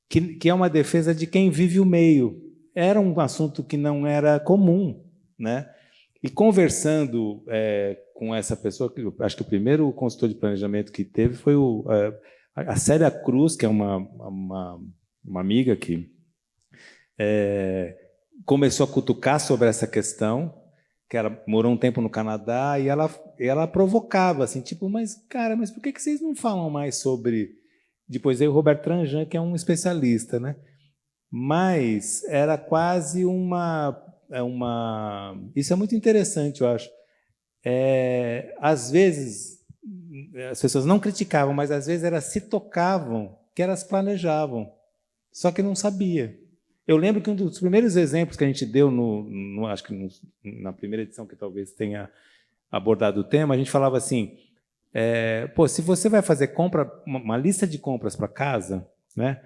que é uma defesa de quem vive o meio. Era um assunto que não era comum, né? E conversando com essa pessoa, acho que o primeiro consultor de planejamento que teve foi a Célia Cruz, que é uma amiga que começou a cutucar sobre essa questão, que ela morou um tempo no Canadá, e ela provocava, assim, tipo, mas por que vocês não falam mais sobre... Depois veio o Roberto Tranjan, que é um especialista, né? Mas era quase Isso é muito interessante, eu acho. Às vezes, as pessoas não criticavam, mas às vezes elas se tocavam que elas planejavam. Só que não sabia. Eu lembro que um dos primeiros exemplos que a gente deu, acho que na primeira edição, que talvez tenha abordado o tema, a gente falava assim, se você vai fazer uma lista de compras para casa, né,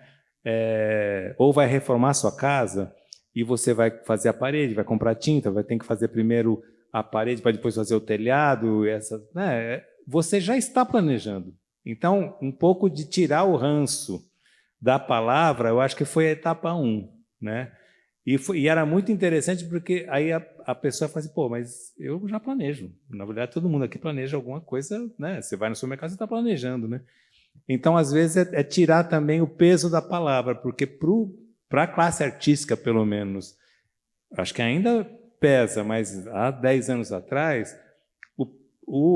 ou vai reformar sua casa, e você vai fazer a parede, vai comprar tinta, vai ter que fazer primeiro a parede para depois fazer o telhado, né, você já está planejando. Então, um pouco de tirar o ranço da palavra, eu acho que foi a etapa 1, né? E era muito interessante porque aí a pessoa fala assim, mas eu já planejo. Na verdade, todo mundo aqui planeja alguma coisa, né? Você vai no supermercado, você está planejando, né? Então, às vezes, é tirar também o peso da palavra, porque para a classe artística, pelo menos, acho que ainda pesa, mas há 10 anos atrás,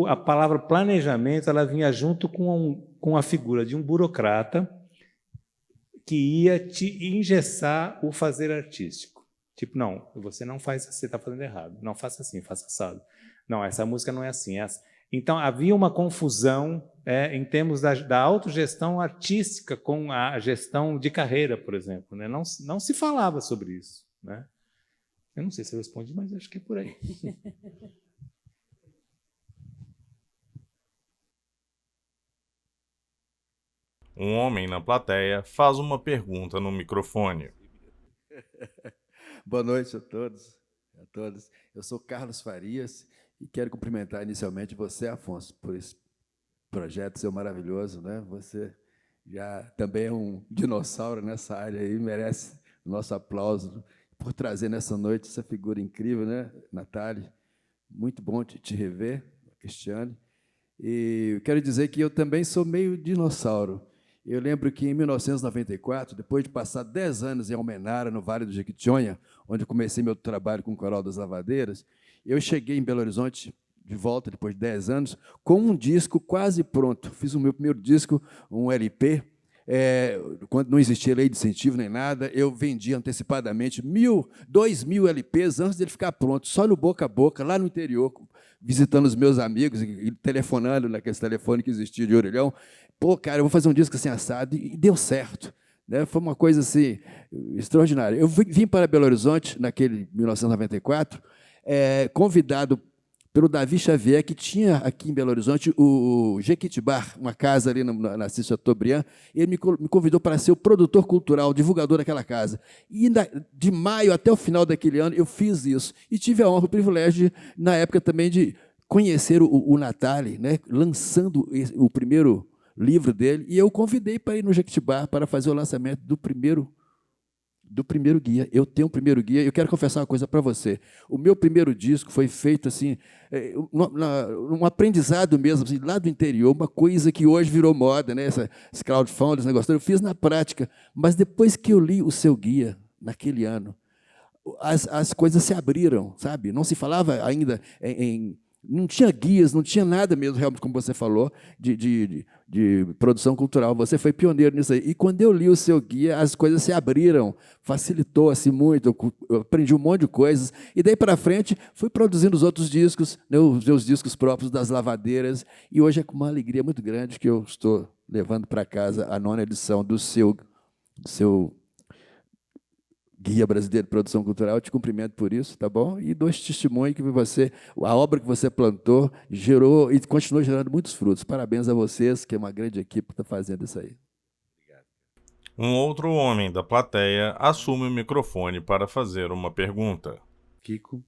a palavra planejamento ela vinha junto com a figura de um burocrata que ia te engessar o fazer artístico. Tipo, não, você não faz assim, você está fazendo errado. Não, faça assim, faça assado. Não, essa música não é assim. Então, havia uma confusão em termos da autogestão artística com a gestão de carreira, por exemplo. Né? Não se falava sobre isso. Né? Eu não sei se eu respondi, mas acho que é por aí. Um homem na plateia faz uma pergunta no microfone. Boa noite a todos, a todas. Eu sou Carlos Farias e quero cumprimentar inicialmente você, Afonso, por esse projeto seu maravilhoso, né? Você já também é um dinossauro nessa área aí, merece o nosso aplauso por trazer nessa noite essa figura incrível, né, Natália? Muito bom te rever, Cristiane. E eu quero dizer que eu também sou meio dinossauro. Eu lembro que, em 1994, depois de passar 10 anos em Almenara, no Vale do Jequitinhonha, onde eu comecei meu trabalho com o Coral das Lavadeiras, eu cheguei em Belo Horizonte de volta depois de 10 anos, com um disco quase pronto. Fiz o meu primeiro disco, um LP, quando não existia lei de incentivo nem nada, eu vendi antecipadamente 2.000 LPs antes dele ficar pronto, só no boca a boca, lá no interior, visitando os meus amigos e telefonando naquele telefone que existia de orelhão. Pô, cara, eu vou fazer um disco assim assado, e deu certo. Né? Foi uma coisa assim, extraordinária. Eu vim para Belo Horizonte, naquele 1994, convidado pelo Davi Xavier, que tinha aqui em Belo Horizonte o Jequitibá, uma casa ali na Cícero Chateaubriand. Ele me convidou para ser o produtor cultural, o divulgador daquela casa. E de maio até o final daquele ano eu fiz isso. E tive a honra, o privilégio, na época também, de conhecer o Natali, né, lançando o primeiro livro dele, e eu convidei para ir no Jequitibá para fazer o lançamento do primeiro guia. Eu tenho um primeiro guia. Eu quero confessar uma coisa para você. O meu primeiro disco foi feito assim, um aprendizado mesmo, assim, lá do interior, uma coisa que hoje virou moda, né? Esse crowdfunding, esse negócio. Eu fiz na prática, mas depois que eu li o seu guia, naquele ano, as coisas se abriram, sabe? Não se falava ainda não tinha guias, não tinha nada mesmo, realmente, como você falou, de produção cultural. Você foi pioneiro nisso aí. E quando eu li o seu guia, as coisas se abriram, facilitou assim, muito, eu aprendi um monte de coisas. E daí para frente, fui produzindo os outros discos, né, os meus discos próprios das lavadeiras, e hoje é com uma alegria muito grande que eu estou levando para casa a 9ª edição do seu Guia Brasileiro de Produção Cultural. Eu te cumprimento por isso, tá bom? E dou este testemunho que a obra que você plantou gerou e continua gerando muitos frutos. Parabéns a vocês, que é uma grande equipe que está fazendo isso aí. Um outro homem da plateia assume o microfone para fazer uma pergunta. Kiko.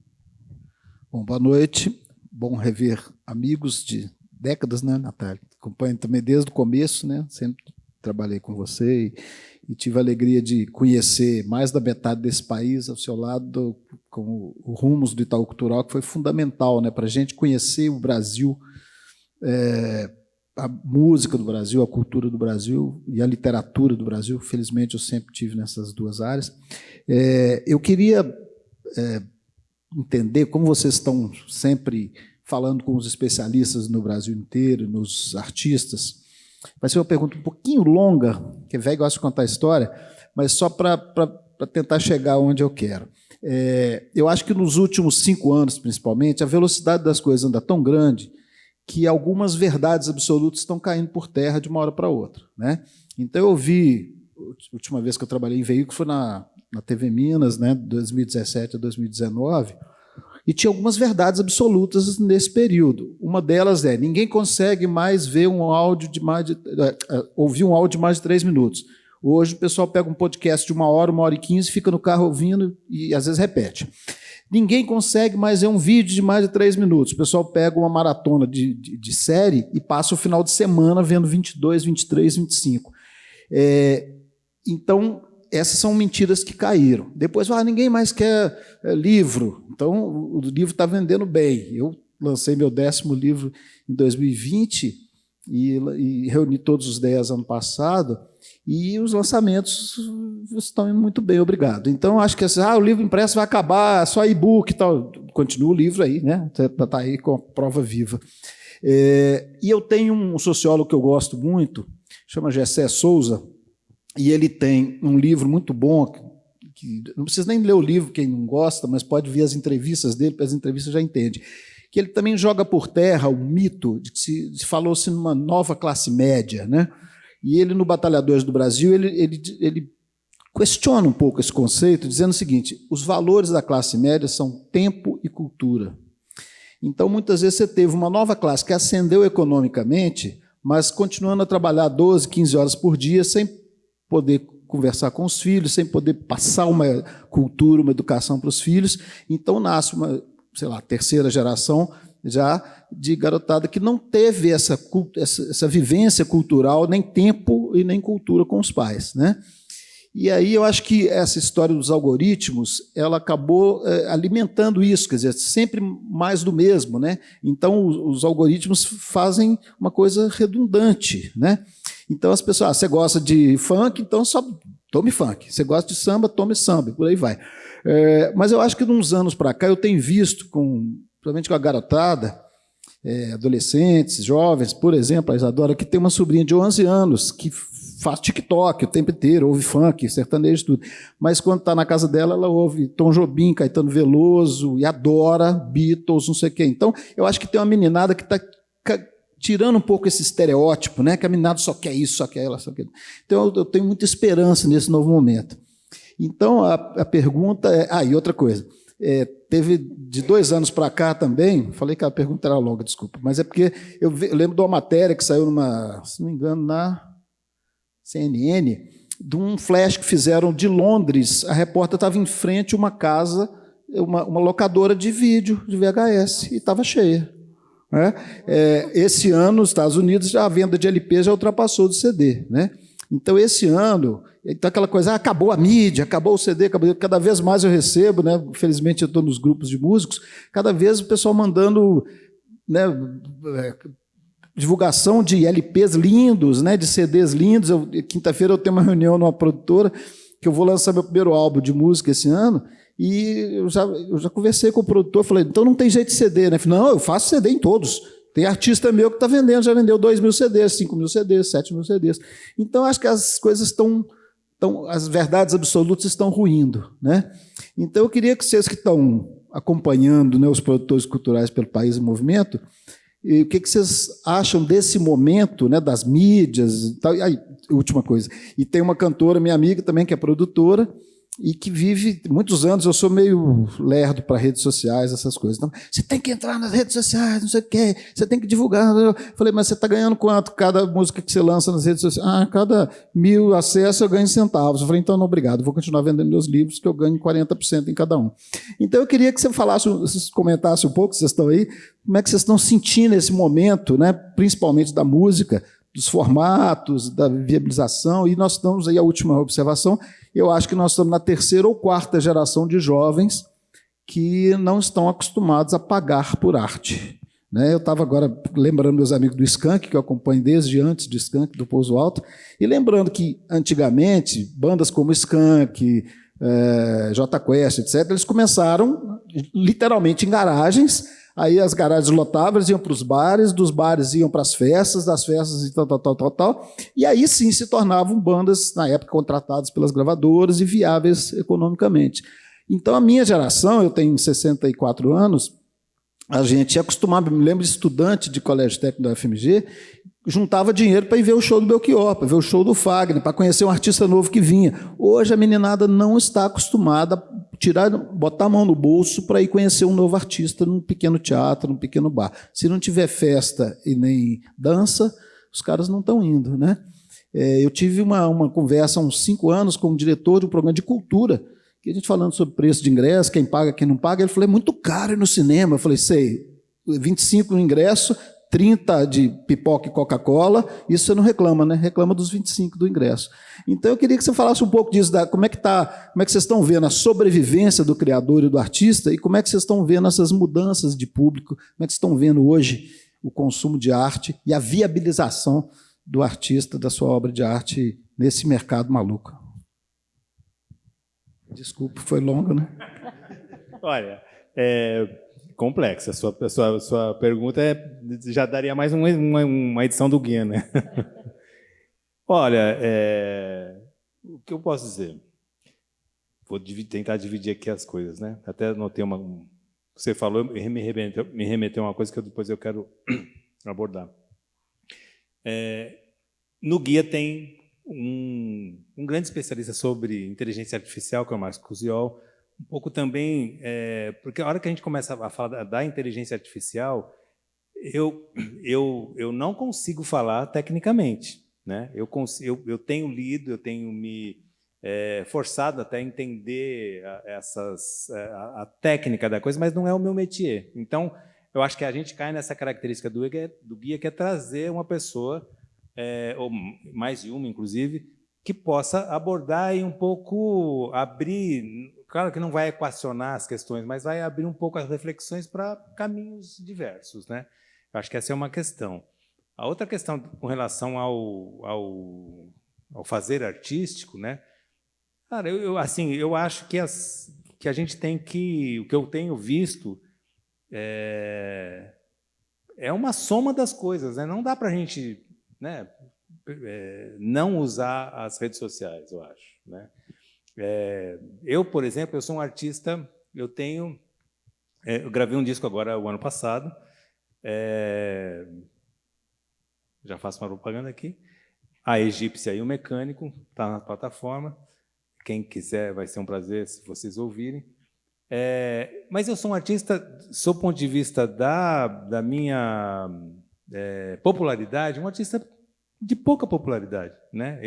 Bom, boa noite. Bom rever amigos de décadas, né, Natália? Acompanho também desde o começo, né? Sempre trabalhei com você e tive a alegria de conhecer mais da metade desse país ao seu lado, com o Rumos do Itaú Cultural, que foi fundamental, né, para a gente conhecer o Brasil, a música do Brasil, a cultura do Brasil e a literatura do Brasil. Felizmente, eu sempre tive nessas duas áreas. Eu queria entender como vocês estão sempre falando com os especialistas no Brasil inteiro, nos artistas. Vai ser uma pergunta um pouquinho longa, que é velho gosta de contar história, mas só para tentar chegar onde eu quero. Eu acho que nos últimos 5 anos, principalmente, a velocidade das coisas anda tão grande que algumas verdades absolutas estão caindo por terra de uma hora para outra, né? Então, eu vi, a última vez que eu trabalhei em veículo foi na TV Minas, né, de 2017 a 2019, e tinha algumas verdades absolutas nesse período. Uma delas ninguém consegue mais ver um áudio ouvir um áudio de mais de 3 minutos. Hoje o pessoal pega um podcast de 1 hora, 1 hora e 15, fica no carro ouvindo e às vezes repete. Ninguém consegue mais ver um vídeo de mais de 3 minutos. O pessoal pega uma maratona de série e passa o final de semana vendo 22, 23, 25. Então, essas são mentiras que caíram. Depois, ninguém mais quer livro. Então, o livro está vendendo bem. Eu lancei meu 10º livro em 2020 e reuni todos os 10 ano passado, e os lançamentos estão indo muito bem, obrigado. Então, acho que o livro impresso vai acabar, só e-book e tal. Continua o livro aí, né? Está aí com a prova viva. E eu tenho um sociólogo que eu gosto muito, chama Gessé Souza, e ele tem um livro muito bom, que não precisa nem ler o livro, quem não gosta, mas pode ver as entrevistas dele, porque as entrevistas já entende, que ele também joga por terra o mito de que se falou-se numa nova classe média, né? E ele, no Batalhadores do Brasil, ele questiona um pouco esse conceito, dizendo o seguinte: os valores da classe média são tempo e cultura. Então, muitas vezes, você teve uma nova classe que ascendeu economicamente, mas continuando a trabalhar 12, 15 horas por dia, sem poder conversar com os filhos, sem poder passar uma cultura, uma educação para os filhos. Então, nasce uma, terceira geração já de garotada que não teve essa vivência cultural, nem tempo e nem cultura com os pais, né? E aí eu acho que essa história dos algoritmos, ela acabou alimentando isso, quer dizer, sempre mais do mesmo, né? Então, os algoritmos fazem uma coisa redundante, né? Então, as pessoas, você gosta de funk, então só tome funk. Você gosta de samba, tome samba, por aí vai. Mas eu acho que de uns anos para cá eu tenho visto, principalmente com a garotada, adolescentes, jovens, por exemplo, a Isadora, que tem uma sobrinha de 11 anos, que faz TikTok o tempo inteiro, ouve funk, sertanejo, tudo. Mas quando está na casa dela, ela ouve Tom Jobim, Caetano Veloso, e adora Beatles, não sei o quê. Então, eu acho que tem uma meninada que está tirando um pouco esse estereótipo, né? Que a meninada só quer isso, só quer ela, só quer... Então, eu tenho muita esperança nesse novo momento. Então, a pergunta é... Ah, e outra coisa. Teve de 2 anos para cá também, falei que a pergunta era longa, desculpa, mas é porque eu lembro de uma matéria que saiu se não me engano, na CNN, de um flash que fizeram de Londres. A repórter estava em frente a uma casa, uma locadora de vídeo, de VHS, e estava cheia. Né? Esse ano, nos Estados Unidos, a venda de LP já ultrapassou do CD. Né? Então, esse ano, então aquela coisa, acabou a mídia, acabou o CD, cada vez mais eu recebo, né? Infelizmente eu estou nos grupos de músicos, cada vez o pessoal mandando, né, divulgação de LPs lindos, né, de CDs lindos. Quinta-feira eu tenho uma reunião numa produtora que eu vou lançar meu primeiro álbum de música esse ano, e eu já conversei com o produtor, falei, então não tem jeito de CD, né? Falei, não, eu faço CD em todos. Tem artista meu que está vendendo, já vendeu 2.000 CDs, 5.000 CDs, 7.000 CDs. Então, acho que as coisas as verdades absolutas estão ruindo. Né? Então, eu queria que vocês que estão acompanhando, né, os produtores culturais pelo país em movimento, o que vocês acham desse momento, né, das mídias e tal. E aí, última coisa. E tem uma cantora, minha amiga também, que é produtora, e que vive muitos anos. Eu sou meio lerdo para redes sociais, essas coisas. Então, você tem que entrar nas redes sociais, não sei o quê, você tem que divulgar. Eu falei, mas você está ganhando quanto cada música que você lança nas redes sociais? Cada 1.000 acessos eu ganho centavos. Eu falei, então não, obrigado, vou continuar vendendo meus livros, que eu ganho 40% em cada um. Então eu queria que você comentasse um pouco, vocês estão aí, como é que vocês estão sentindo esse momento, né, principalmente da música, dos formatos, da viabilização, e nós estamos aí, a última observação, eu acho que nós estamos na 3ª ou 4ª geração de jovens que não estão acostumados a pagar por arte. Né? Eu estava agora lembrando meus amigos do Skank, que eu acompanho desde antes do Skank, do Pouso Alto, e lembrando que, antigamente, bandas como Skank, Jota Quest, etc., eles começaram literalmente em garagens. Aí as garagens lotavam, eles iam para os bares, dos bares iam para as festas, das festas e tal. E aí sim se tornavam bandas, na época, contratadas pelas gravadoras e viáveis economicamente. Então, a minha geração, eu tenho 64 anos, a gente acostumava, me lembro de estudante de colégio técnico da UFMG, juntava dinheiro para ir ver o show do Belchior, para ver o show do Fagner, para conhecer um artista novo que vinha. Hoje a meninada não está acostumada a botar a mão no bolso para ir conhecer um novo artista num pequeno teatro, num pequeno bar. Se não tiver festa e nem dança, os caras não estão indo. Né? Eu tive uma conversa há uns 5 anos com um diretor de um programa de cultura, que a gente falando sobre preço de ingresso, quem paga, quem não paga. Ele falou, é muito caro ir no cinema. Eu falei, sei, 25 no ingresso, 30 de pipoca e Coca-Cola, isso você não reclama, né? Reclama dos 25 do ingresso. Então, eu queria que você falasse um pouco disso, como é que vocês estão vendo a sobrevivência do criador e do artista, e como é que vocês estão vendo essas mudanças de público, como é que vocês estão vendo hoje o consumo de arte e a viabilização do artista, da sua obra de arte, nesse mercado maluco. Desculpa, foi longo, né? Olha, complexa. A sua pergunta já daria mais uma edição do Guia, né? Olha, o que eu posso dizer? Vou tentar dividir aqui as coisas, né? Até anotei você falou, me remeteu a uma coisa que depois eu quero abordar. No Guia tem um grande especialista sobre inteligência artificial, que é o Marcos Cusiol, um pouco também, porque a hora que a gente começa a falar da inteligência artificial, eu não consigo falar tecnicamente. Né? Eu tenho lido, eu tenho me forçado até a entender a técnica da coisa, mas não é o meu métier. Então, eu acho que a gente cai nessa característica do guia, que é trazer uma pessoa, ou mais de uma, inclusive, que possa abordar e um pouco abrir. Claro que não vai equacionar as questões, mas vai abrir um pouco as reflexões para caminhos diversos. Né? Eu acho que essa é uma questão. A outra questão com relação ao fazer artístico, né? Cara, eu acho que a gente tem que... O que eu tenho visto é é uma soma das coisas, né? Não dá para a gente, né, não usar as redes sociais, eu acho, né? Eu, por exemplo, eu sou um artista, eu gravei um disco agora o ano passado, já faço uma propaganda aqui, A Egípcia e o Mecânico, está na plataforma, quem quiser vai ser um prazer se vocês ouvirem. Mas eu sou um artista, sob o ponto de vista da minha popularidade, um artista de pouca popularidade, né?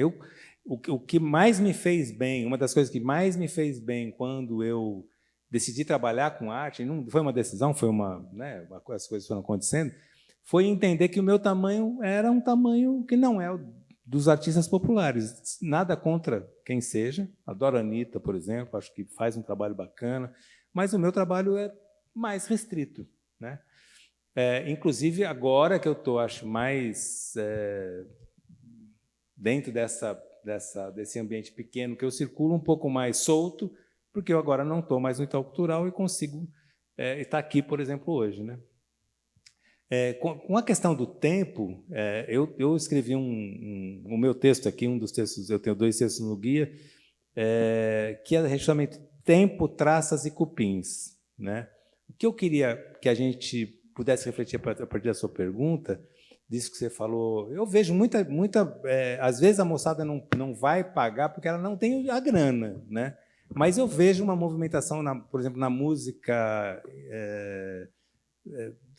O que mais me fez bem, uma das coisas que mais me fez bem quando eu decidi trabalhar com arte, não foi uma decisão, foi as coisas foram acontecendo, foi entender que o meu tamanho era um tamanho que não é o dos artistas populares. Nada contra quem seja. Adoro a Anitta, por exemplo, acho que faz um trabalho bacana, mas o meu trabalho é mais restrito, né? Inclusive, agora que eu estou, acho, mais dentro desse ambiente pequeno, que eu circulo um pouco mais solto, porque eu agora não estou mais no Itaú Cultural e consigo estar aqui, por exemplo, hoje, né? Com a questão do tempo, eu escrevi o meu texto aqui, um dos textos, eu tenho 2 textos no guia, que é justamente Tempo, Traças e Cupins, né? O que eu queria que a gente pudesse refletir a partir da sua pergunta, disso que você falou, eu vejo às vezes a moçada não vai pagar porque ela não tem a grana, né? Mas eu vejo uma movimentação, por exemplo, na música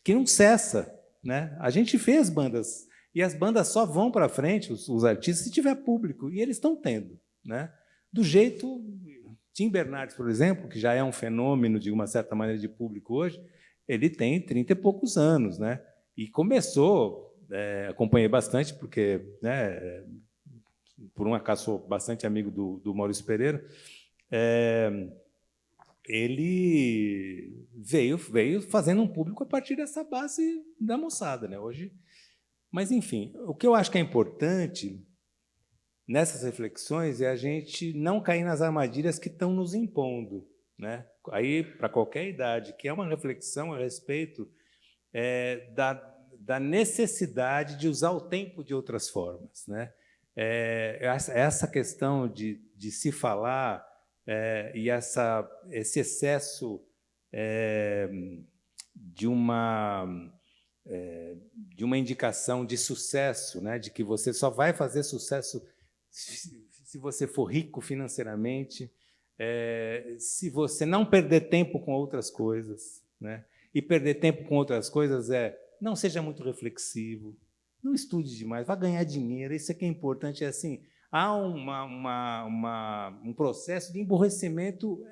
que não cessa, né? A gente fez bandas, e as bandas só vão para frente, os artistas, se tiver público, e eles estão tendo, né? Do jeito... Tim Bernardes, por exemplo, que já é um fenômeno, de uma certa maneira, de público hoje, ele tem 30 e poucos anos, né? E começou, acompanhei bastante, porque, né, por um acaso, sou bastante amigo do Maurício Pereira, ele veio fazendo um público a partir dessa base da moçada, né? Hoje, mas, enfim, o que eu acho que é importante nessas reflexões é a gente não cair nas armadilhas que estão nos impondo, né? Aí, para qualquer idade, que é uma reflexão a respeito da necessidade de usar o tempo de outras formas, né? Essa questão de se falar e esse excesso de uma indicação de sucesso, né? De que você só vai fazer sucesso se você for rico financeiramente, se você não perder tempo com outras coisas, né? E perder tempo com outras coisas não seja muito reflexivo, não estude demais, vá ganhar dinheiro, isso é que é importante, assim, há um processo de emburrecimento,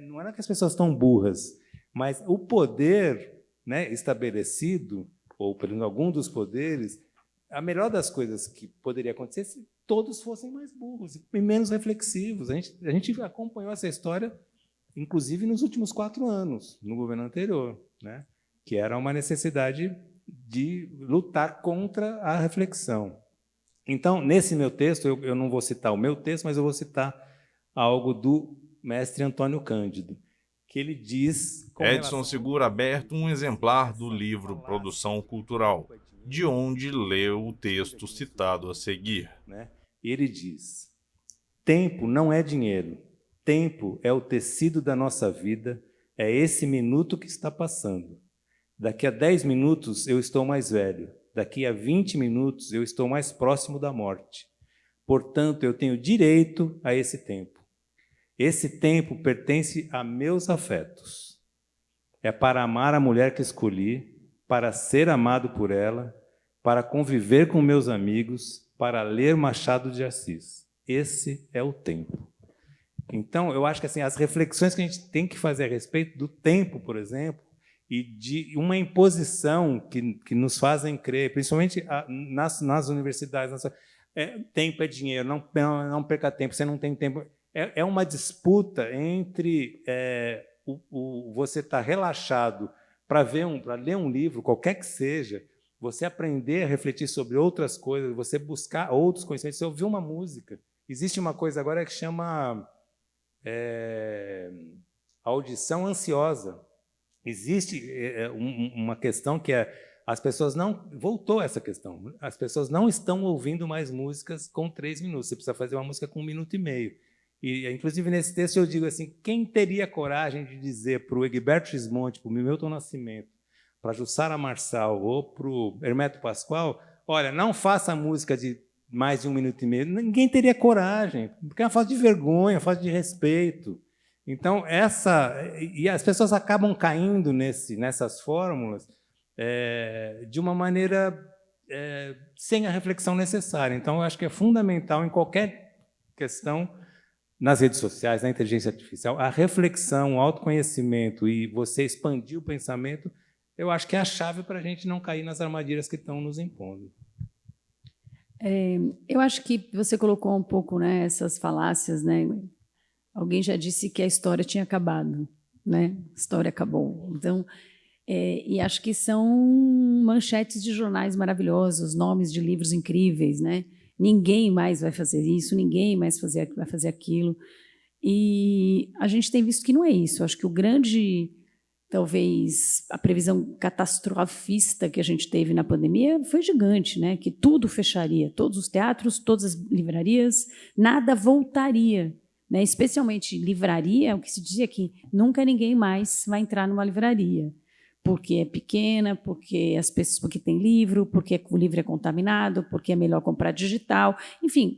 não é que as pessoas estão burras, mas o poder, né, estabelecido, ou pelo menos algum dos poderes, a melhor das coisas que poderia acontecer é se todos fossem mais burros e menos reflexivos. A gente acompanhou essa história, inclusive, nos últimos 4 anos, no governo anterior, né? Que era uma necessidade de lutar contra a reflexão. Então, nesse meu texto, eu não vou citar o meu texto, mas eu vou citar algo do mestre Antônio Cândido, que ele diz... Edson segura aberto um exemplar do livro Produção Cultural, de onde leu o texto citado a seguir. Ele diz: tempo não é dinheiro, tempo é o tecido da nossa vida, é esse minuto que está passando. Daqui a 10 minutos eu estou mais velho, daqui a 20 minutos eu estou mais próximo da morte. Portanto, eu tenho direito a esse tempo. Esse tempo pertence a meus afetos. É para amar a mulher que escolhi, para ser amado por ela, para conviver com meus amigos, para ler Machado de Assis. Esse é o tempo. Então, eu acho que assim, as reflexões que a gente tem que fazer a respeito do tempo, por exemplo, e de uma imposição que nos fazem crer, principalmente nas universidades, tempo é dinheiro, não perca tempo, você não tem tempo. É uma disputa entre você estar relaxado para ler um livro, qualquer que seja, você aprender a refletir sobre outras coisas, você buscar outros conhecimentos, você ouvir uma música. Existe uma coisa agora que chama audição ansiosa. Existe uma questão que é as pessoas não... Voltou essa questão. As pessoas não estão ouvindo mais músicas com 3 minutos. Você precisa fazer uma música com 1 minuto e meio. E, inclusive, nesse texto eu digo assim, quem teria coragem de dizer para o Egberto Gismonti, para o Milton Nascimento, para a Jussara Marçal ou para o Hermeto Pascoal, olha, não faça música de mais de 1 minuto e meio. Ninguém teria coragem, porque é uma falta de vergonha, uma falta de respeito. Então, e as pessoas acabam caindo nessas fórmulas de uma maneira sem a reflexão necessária. Então, eu acho que é fundamental em qualquer questão, nas redes sociais, na inteligência artificial, a reflexão, o autoconhecimento e você expandir o pensamento, eu acho que é a chave para a gente não cair nas armadilhas que estão nos impondo. Eu acho que você colocou um pouco, né, essas falácias, né? Alguém já disse que a história tinha acabado, né? A história acabou. Então, e acho que são manchetes de jornais maravilhosos, nomes de livros incríveis, né? Ninguém mais vai fazer isso, ninguém mais vai fazer aquilo. E a gente tem visto que não é isso. Acho que o grande, talvez, a previsão catastrofista que a gente teve na pandemia foi gigante, né? Que tudo fecharia, todos os teatros, todas as livrarias, nada voltaria. Né? Especialmente livraria, o que se dizia que nunca ninguém mais vai entrar numa livraria, porque é pequena, porque as pessoas, porque tem livro, porque o livro é contaminado, porque é melhor comprar digital, enfim.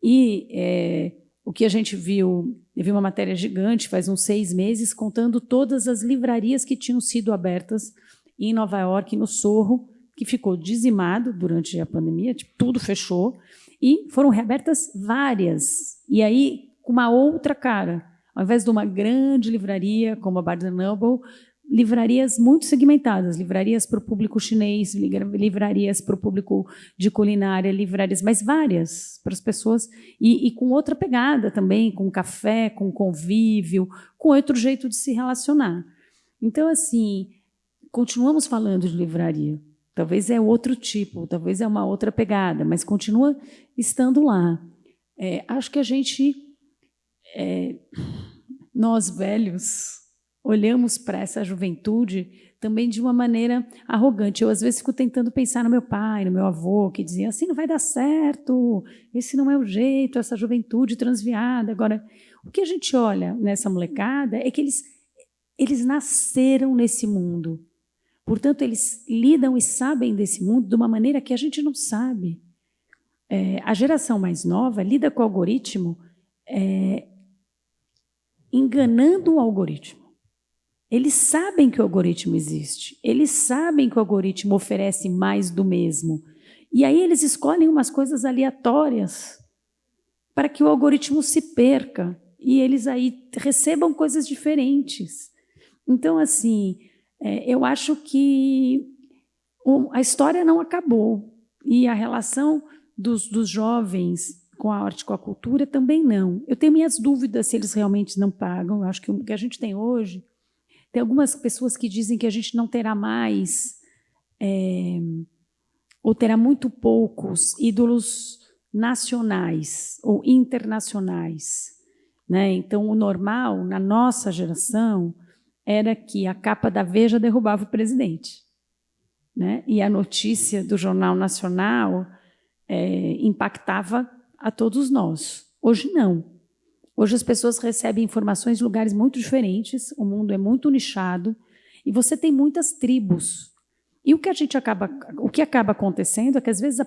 E o que a gente viu, eu vi uma matéria gigante faz uns 6 meses contando todas as livrarias que tinham sido abertas em Nova York, no Sorro, que ficou dizimado durante a pandemia, tipo, tudo fechou, e foram reabertas várias. E aí, com uma outra cara. Ao invés de uma grande livraria, como a Barnes & Noble, livrarias muito segmentadas, livrarias para o público chinês, livrarias para o público de culinária, livrarias, mas várias para as pessoas, e com outra pegada também, com café, com convívio, com outro jeito de se relacionar. Então, assim, continuamos falando de livraria. Talvez é outro tipo, talvez é uma outra pegada, mas continua estando lá. Acho que a gente... nós velhos olhamos para essa juventude também de uma maneira arrogante. Eu às vezes fico tentando pensar no meu pai, no meu avô, que dizia assim, não vai dar certo, esse não é o jeito, essa juventude transviada. Agora, o que a gente olha nessa molecada é que eles nasceram nesse mundo. Portanto, eles lidam e sabem desse mundo de uma maneira que a gente não sabe. A geração mais nova lida com o algoritmo enganando o algoritmo. Eles sabem que o algoritmo existe, eles sabem que o algoritmo oferece mais do mesmo. E aí eles escolhem umas coisas aleatórias para que o algoritmo se perca e eles aí recebam coisas diferentes. Então, assim, eu acho que a história não acabou e a relação dos jovens com a arte, com a cultura, também não. Eu tenho minhas dúvidas se eles realmente não pagam. Eu acho que o que a gente tem hoje... Tem algumas pessoas que dizem que a gente não terá mais, ou terá muito poucos ídolos nacionais ou internacionais. Né? Então, o normal, na nossa geração, era que a capa da Veja derrubava o presidente. Né? E a notícia do Jornal Nacional impactava a todos nós. Hoje, não. Hoje as pessoas recebem informações de lugares muito diferentes, o mundo é muito nichado, e você tem muitas tribos. E o que acaba acontecendo é que, às vezes,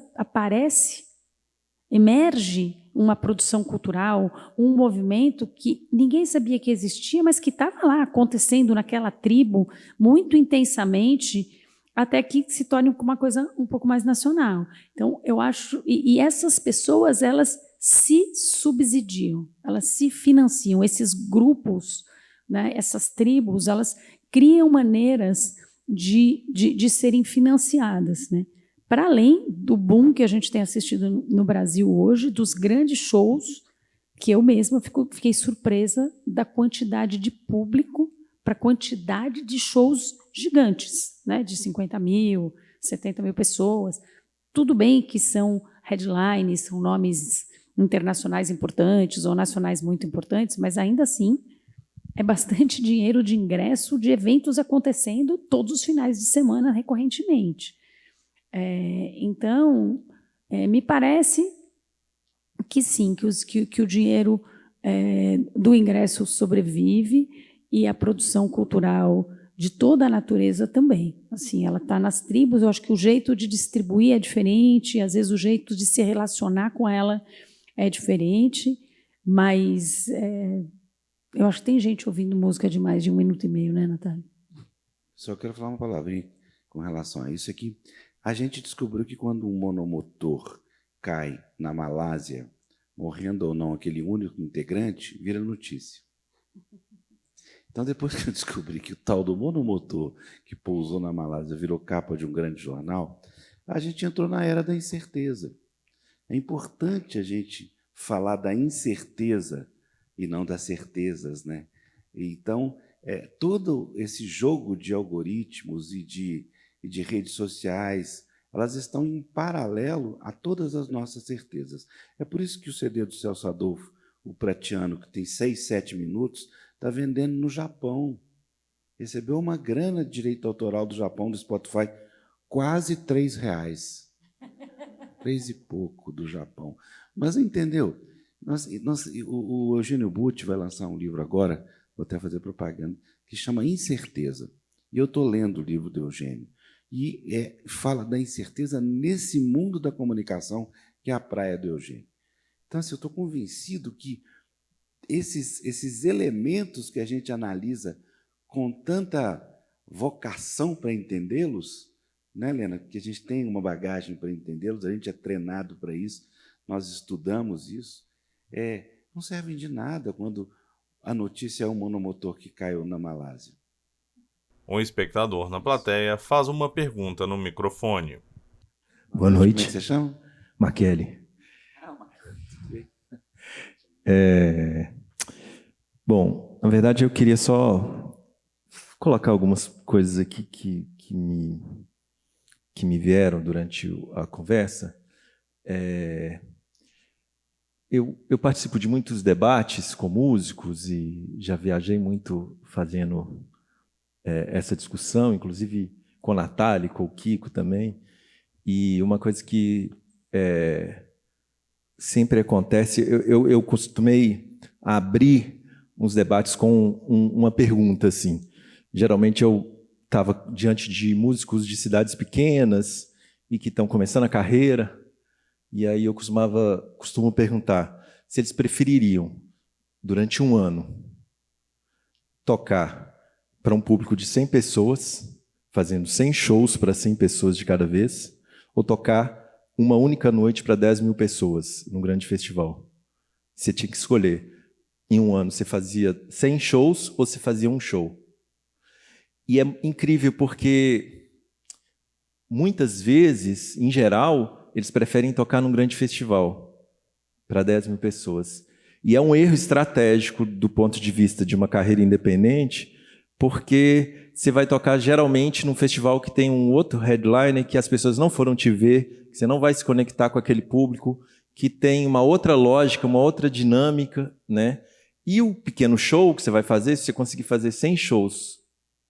emerge uma produção cultural, um movimento que ninguém sabia que existia, mas que estava lá acontecendo naquela tribo muito intensamente, até que se torne uma coisa um pouco mais nacional. Então, eu acho... E essas pessoas, elas se subsidiam, elas se financiam. Esses grupos, né, essas tribos, elas criam maneiras de serem financiadas. Né? Para além do boom que a gente tem assistido no Brasil hoje, dos grandes shows, que eu mesma fiquei surpresa da quantidade de público para a quantidade de shows gigantes, né, de 50 mil, 70 mil pessoas. Tudo bem que são headlines, são nomes internacionais importantes ou nacionais muito importantes, mas ainda assim é bastante dinheiro de ingresso de eventos acontecendo todos os finais de semana recorrentemente. Então, me parece que sim, que o dinheiro do ingresso sobrevive e a produção cultural de toda a natureza também. Assim, ela está nas tribos, eu acho que o jeito de distribuir é diferente, às vezes o jeito de se relacionar com ela é diferente, mas eu acho que tem gente ouvindo música de mais de 1 minuto e meio, né, Natália? Só quero falar uma palavrinha com relação a isso aqui. A gente descobriu que quando um monomotor cai na Malásia, morrendo ou não aquele único integrante, vira notícia. Então, depois que eu descobri que o tal do monomotor que pousou na Malásia virou capa de um grande jornal, a gente entrou na era da incerteza. É importante a gente falar da incerteza e não das certezas, né? Então, todo esse jogo de algoritmos e de redes sociais, elas estão em paralelo a todas as nossas certezas. É por isso que o CD do Celso Adolfo, o Pratiano, que tem 6, 7 minutos, está vendendo no Japão. Recebeu uma grana de direito autoral do Japão, do Spotify, quase R$3. 3 e pouco do Japão. Mas entendeu? O Eugênio Butti vai lançar um livro agora, vou até fazer propaganda, que chama Incerteza. E eu estou lendo o livro do Eugênio. E fala da incerteza nesse mundo da comunicação, que é a praia do Eugênio. Então, assim, eu estou convencido que esses elementos que a gente analisa com tanta vocação para entendê-los, né, Helena? Que a gente tem uma bagagem para entendê-los, a gente é treinado para isso, nós estudamos isso, não servem de nada quando a notícia é um monomotor que caiu na Malásia. Um espectador na plateia faz uma pergunta no microfone. Boa noite. Como é que você chama? Markelly. Bom, na verdade eu queria só colocar algumas coisas aqui que me vieram durante a conversa. Eu participo de muitos debates com músicos e já viajei muito fazendo essa discussão, inclusive com a Natália e com o Kiko também. E uma coisa que sempre acontece, eu costumei abrir uns debates com uma pergunta, assim. Geralmente eu estava diante de músicos de cidades pequenas e que estão começando a carreira, e aí eu costumo perguntar se eles prefeririam, durante um ano, tocar para um público de 100 pessoas, fazendo 100 shows para 100 pessoas de cada vez, ou tocar uma única noite para 10 mil pessoas num grande festival. Você tinha que escolher. Em um ano, você fazia 100 shows ou você fazia um show. E é incrível porque, muitas vezes, em geral, eles preferem tocar num grande festival para 10 mil pessoas. E é um erro estratégico do ponto de vista de uma carreira independente, porque você vai tocar geralmente num festival que tem um outro headliner, que as pessoas não foram te ver, que você não vai se conectar com aquele público, que tem uma outra lógica, uma outra dinâmica, né? E o pequeno show que você vai fazer, se você conseguir fazer 100 shows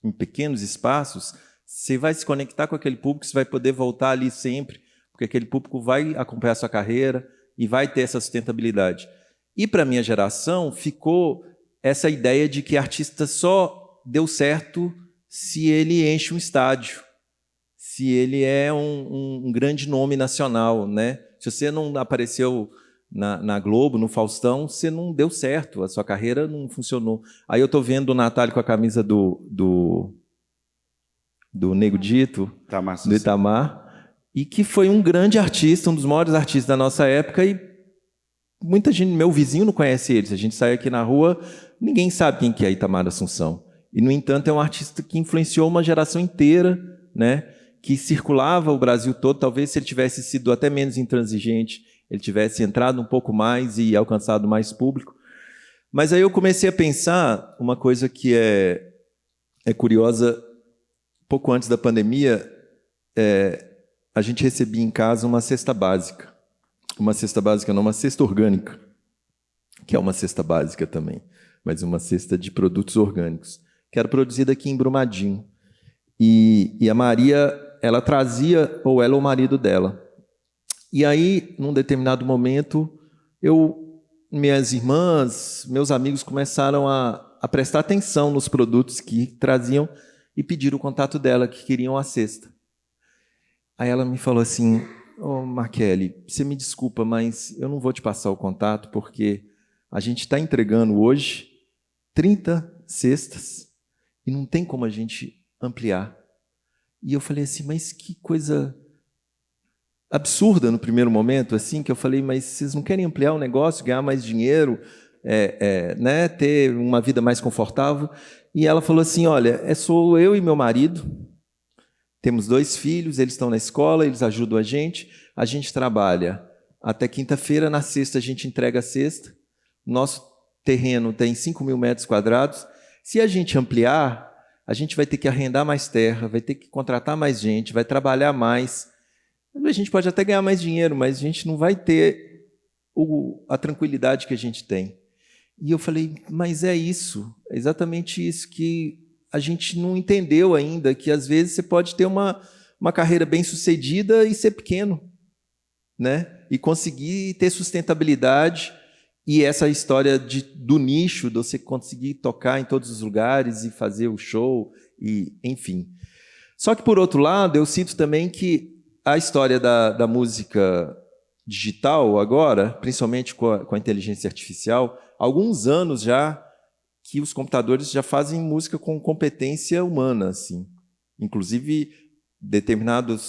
em pequenos espaços, você vai se conectar com aquele público, você vai poder voltar ali sempre, porque aquele público vai acompanhar a sua carreira e vai ter essa sustentabilidade. E para a minha geração ficou essa ideia de que artista só deu certo se ele enche um estádio, se ele é um grande nome nacional, né? Se você não apareceu na Globo, no Faustão, você não deu certo, a sua carreira não funcionou. Aí eu estou vendo o Natália com a camisa do Nego Dito, do Itamar, e que foi um grande artista, um dos maiores artistas da nossa época, e muita gente, meu vizinho não conhece ele. Se a gente sai aqui na rua, ninguém sabe quem que é Itamar Assunção. E, no entanto, é um artista que influenciou uma geração inteira, né, que circulava o Brasil todo. Talvez, se ele tivesse sido até menos intransigente, ele tivesse entrado um pouco mais e alcançado mais público. Mas aí eu comecei a pensar uma coisa que é curiosa. Pouco antes da pandemia, a gente recebia em casa uma cesta básica. Uma cesta básica não, uma cesta orgânica, que é uma cesta básica também. mas uma cesta de produtos orgânicos, que era produzida aqui em Brumadinho. E a Maria, ela trazia, ou ela ou o marido dela. E aí, num determinado momento, minhas irmãs, meus amigos começaram a prestar atenção nos produtos que traziam e pediram o contato dela, que queriam a cesta. Aí ela me falou assim: "Ô, Markelly, você me desculpa, mas eu não vou te passar o contato, porque a gente está entregando hoje 30 cestas e não tem como a gente ampliar." E eu falei assim, mas que coisa absurda no primeiro momento, assim, que eu falei, mas vocês não querem ampliar o negócio, ganhar mais dinheiro, né, ter uma vida mais confortável? E ela falou assim, olha, sou eu e meu marido, temos 2 filhos, eles estão na escola, eles ajudam a gente trabalha até quinta-feira, na sexta a gente entrega a cesta, nosso terreno tem 5.000 metros quadrados, se a gente ampliar, a gente vai ter que arrendar mais terra, vai ter que contratar mais gente, vai trabalhar mais. A gente pode até ganhar mais dinheiro, mas a gente não vai ter a tranquilidade que a gente tem. E eu falei, mas é isso, é exatamente isso, que a gente não entendeu ainda, que às vezes você pode ter uma carreira bem-sucedida e ser pequeno, né? E conseguir ter sustentabilidade. E essa história do nicho, de você conseguir tocar em todos os lugares e fazer o show, e enfim. Só que, por outro lado, eu sinto também que a história da música digital agora, principalmente com a inteligência artificial, há alguns anos já que os computadores já fazem música com competência humana, assim. Inclusive, determinados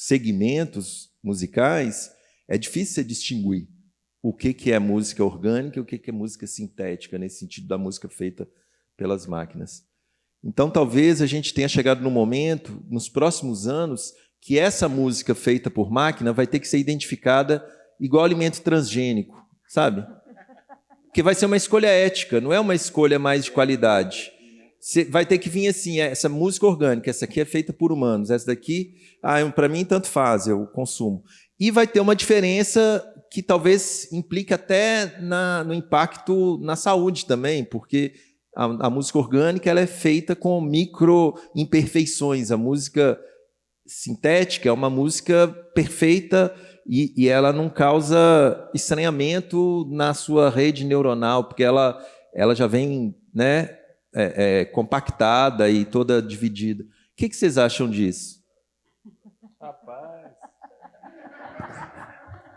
segmentos musicais, é difícil você distinguir o que é música orgânica e o que é música sintética, nesse sentido da música feita pelas máquinas. Então, talvez a gente tenha chegado no momento, nos próximos anos, que essa música feita por máquina vai ter que ser identificada igual alimento transgênico, sabe? Porque vai ser uma escolha ética, não é uma escolha mais de qualidade. Você vai ter que vir assim, essa música orgânica, essa aqui é feita por humanos, essa daqui, para mim, tanto faz, eu consumo. E vai ter uma diferença que talvez implique até no impacto na saúde também, porque a música orgânica ela é feita com micro-imperfeições. A música sintética é uma música perfeita e ela não causa estranhamento na sua rede neuronal, porque ela já vem, né, compactada e toda dividida. O que vocês acham disso? Rapaz...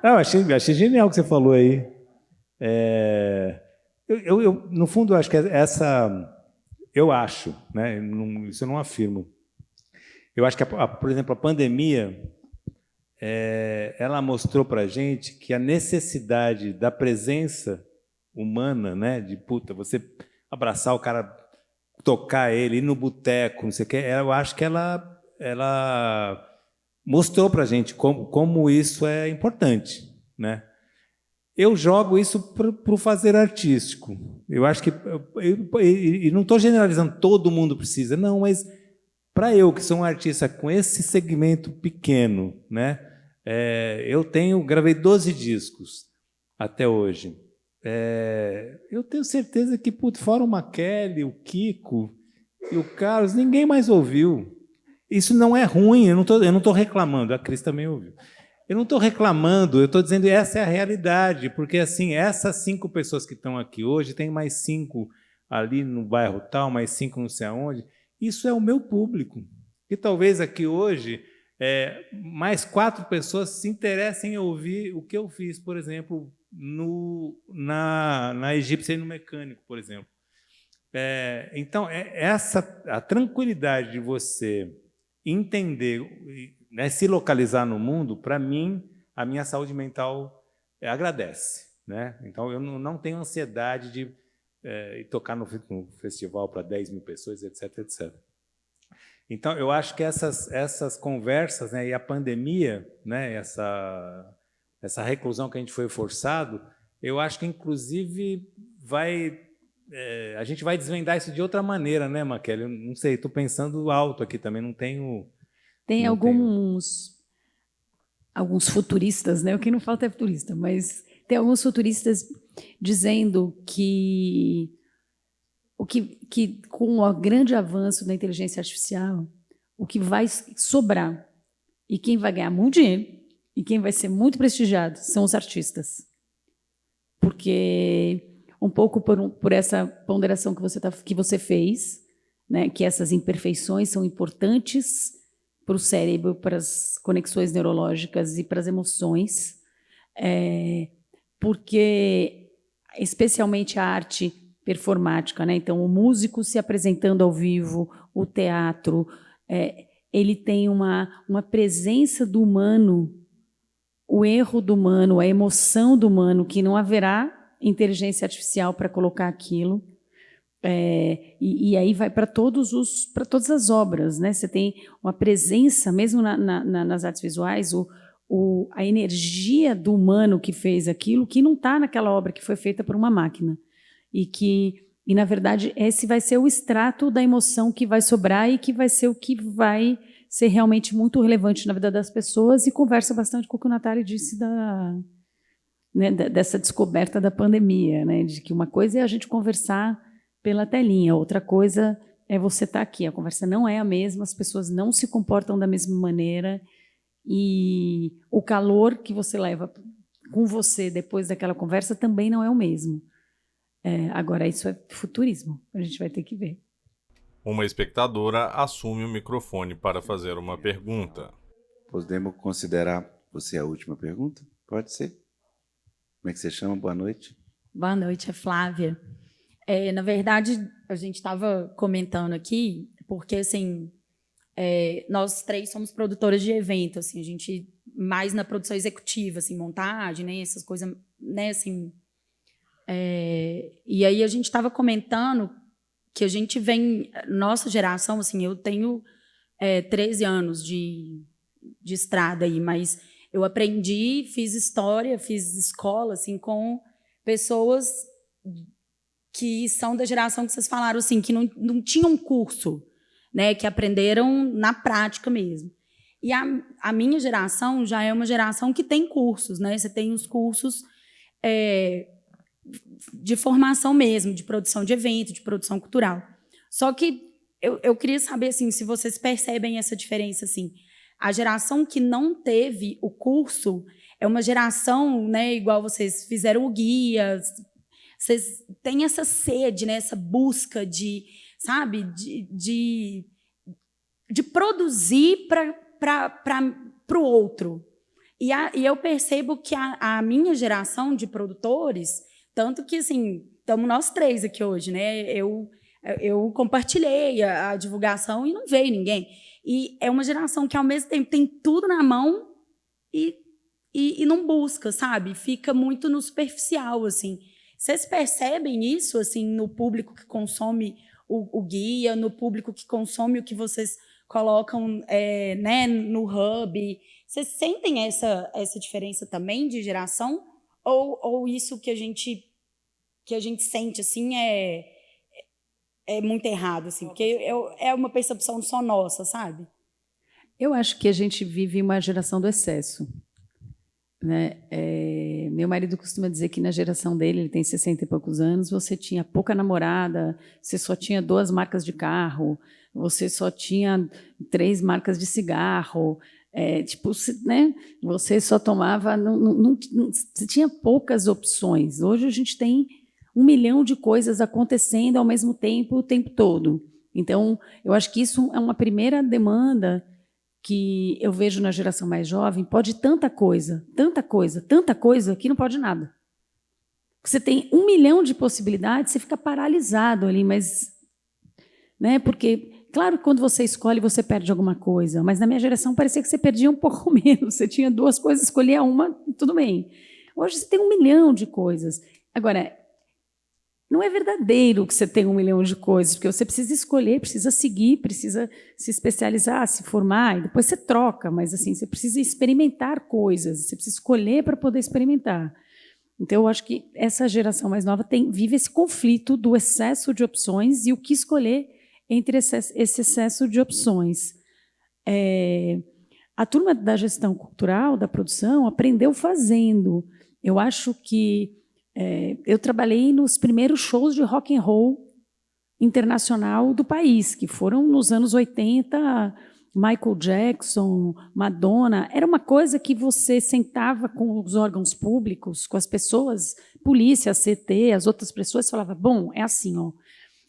Não, achei genial o que você falou aí. Eu, no fundo, acho que eu acho, né? Isso eu não afirmo. Eu acho que, por exemplo, a pandemia, ela mostrou para a gente que a necessidade da presença humana, né? De você abraçar o cara, tocar ele, ir no boteco, não sei o quê. Eu acho que ela mostrou para a gente como isso é importante, né? Eu jogo isso para o fazer artístico. Eu acho que... E não estou generalizando, todo mundo precisa. Não, mas para eu, que sou um artista com esse segmento pequeno, né? Gravei 12 discos até hoje. Eu tenho certeza que, fora o Markelly, o Kiko e o Carlos, ninguém mais ouviu. Isso não é ruim, eu não estou reclamando, a Cris também ouviu. Eu não estou reclamando, eu estou dizendo que essa é a realidade, porque assim, essas 5 pessoas que estão aqui hoje, tem mais 5 ali no bairro tal, mais 5 não sei aonde, isso é o meu público. E talvez aqui hoje, mais 4 pessoas se interessem em ouvir o que eu fiz, por exemplo, na Egípcia e no Mecânico, por exemplo. Então, a tranquilidade de você entender, né, se localizar no mundo, para mim, a minha saúde mental agradece, né? Então, eu não tenho ansiedade de tocar no festival para 10.000 pessoas, etc, etc. Então, eu acho que essas conversas, né, e a pandemia, né, essa reclusão que a gente foi forçado, eu acho que, inclusive, a gente vai desvendar isso de outra maneira, né, Markelly? Eu não sei, estou pensando alto aqui também, não tenho... Tem alguns futuristas, né? O que não falta é futurista, mas tem alguns futuristas dizendo que com o grande avanço da inteligência artificial, o que vai sobrar e quem vai ganhar muito dinheiro e quem vai ser muito prestigiado são os artistas. Porque, um pouco por essa ponderação que você fez, né, que essas imperfeições são importantes para o cérebro, para as conexões neurológicas e para as emoções, porque, especialmente a arte performática, né? Então, o músico se apresentando ao vivo, o teatro, ele tem uma presença do humano, o erro do humano, a emoção do humano, que não haverá inteligência artificial para colocar aquilo. E aí vai para todas as obras, né? Você tem uma presença, mesmo nas artes visuais, a energia do humano que fez aquilo, que não está naquela obra que foi feita por uma máquina. E, na verdade, esse vai ser o extrato da emoção que vai sobrar e que vai ser o que vai ser realmente muito relevante na vida das pessoas, e conversa bastante com o que o Natália disse dessa descoberta da pandemia, né? De que uma coisa é a gente conversar pela telinha, outra coisa é você estar aqui. A conversa não é a mesma, as pessoas não se comportam da mesma maneira, e o calor que você leva com você depois daquela conversa também não é o mesmo. Agora, isso é futurismo, a gente vai ter que ver. Uma espectadora assume o microfone para fazer uma pergunta. Podemos considerar você a última pergunta? Pode ser. Como é que você chama? Boa noite. Boa noite, é Flávia. Na verdade, a gente estava comentando aqui, porque assim, nós três somos produtoras de evento, assim, a gente mais na produção executiva, assim, montagem, né, essas coisas, né, assim. E aí a gente estava comentando que a gente vem, nossa geração, assim, eu tenho 13 anos de estrada aí, mas eu aprendi, fiz história, fiz escola, assim, com pessoas que são da geração que vocês falaram, assim, que não tinham um curso, né, que aprenderam na prática mesmo. E a minha geração já é uma geração que tem cursos, né? Você tem os cursos de formação mesmo, de produção de evento, de produção cultural. Só que eu queria saber, assim, se vocês percebem essa diferença, assim. A geração que não teve o curso é uma geração, né, igual vocês fizeram o guia, vocês têm essa sede, né, essa busca de, sabe, de produzir para o outro. E eu percebo que a minha geração de produtores, tanto que, assim, estamos nós três aqui hoje, né? Eu compartilhei a divulgação e não veio ninguém. E é uma geração que, ao mesmo tempo, tem tudo na mão e não busca, sabe? Fica muito no superficial, assim. Vocês percebem isso, assim, no público que consome o guia, no público que consome o que vocês colocam né, no hub? Vocês sentem essa diferença também de geração? Ou isso que a gente sente, assim, é muito errado, assim? Porque é uma percepção só nossa, sabe? Eu acho que a gente vive uma geração do excesso, né? Meu marido costuma dizer que na geração dele, ele tem 60 e poucos anos, você tinha pouca namorada, você só tinha 2 marcas de carro, você só tinha 3 marcas de cigarro, tipo, né? Você só tomava... Você tinha poucas opções. Hoje a gente tem 1 milhão de coisas acontecendo ao mesmo tempo, o tempo todo. Então, eu acho que isso é uma primeira demanda que eu vejo na geração mais jovem. Pode tanta coisa, que não pode nada. Você tem 1 milhão de possibilidades, você fica paralisado ali, mas... Né, porque... Claro que quando você escolhe, você perde alguma coisa, mas na minha geração parecia que você perdia um pouco menos. Você tinha 2 coisas, escolhia uma, tudo bem. Hoje você tem 1 milhão de coisas. Agora, não é verdadeiro que você tem 1 milhão de coisas, porque você precisa escolher, precisa seguir, precisa se especializar, se formar, e depois você troca, mas assim, você precisa experimentar coisas, você precisa escolher para poder experimentar. Então, eu acho que essa geração mais nova vive esse conflito do excesso de opções e o que escolher entre esse excesso de opções. A turma da gestão cultural, da produção, aprendeu fazendo. Eu acho que eu trabalhei nos primeiros shows de rock and roll internacional do país, que foram nos anos 80, Michael Jackson, Madonna. Era uma coisa que você sentava com os órgãos públicos, com as pessoas, polícia, CT, as outras pessoas, e falava, bom, é assim, ó,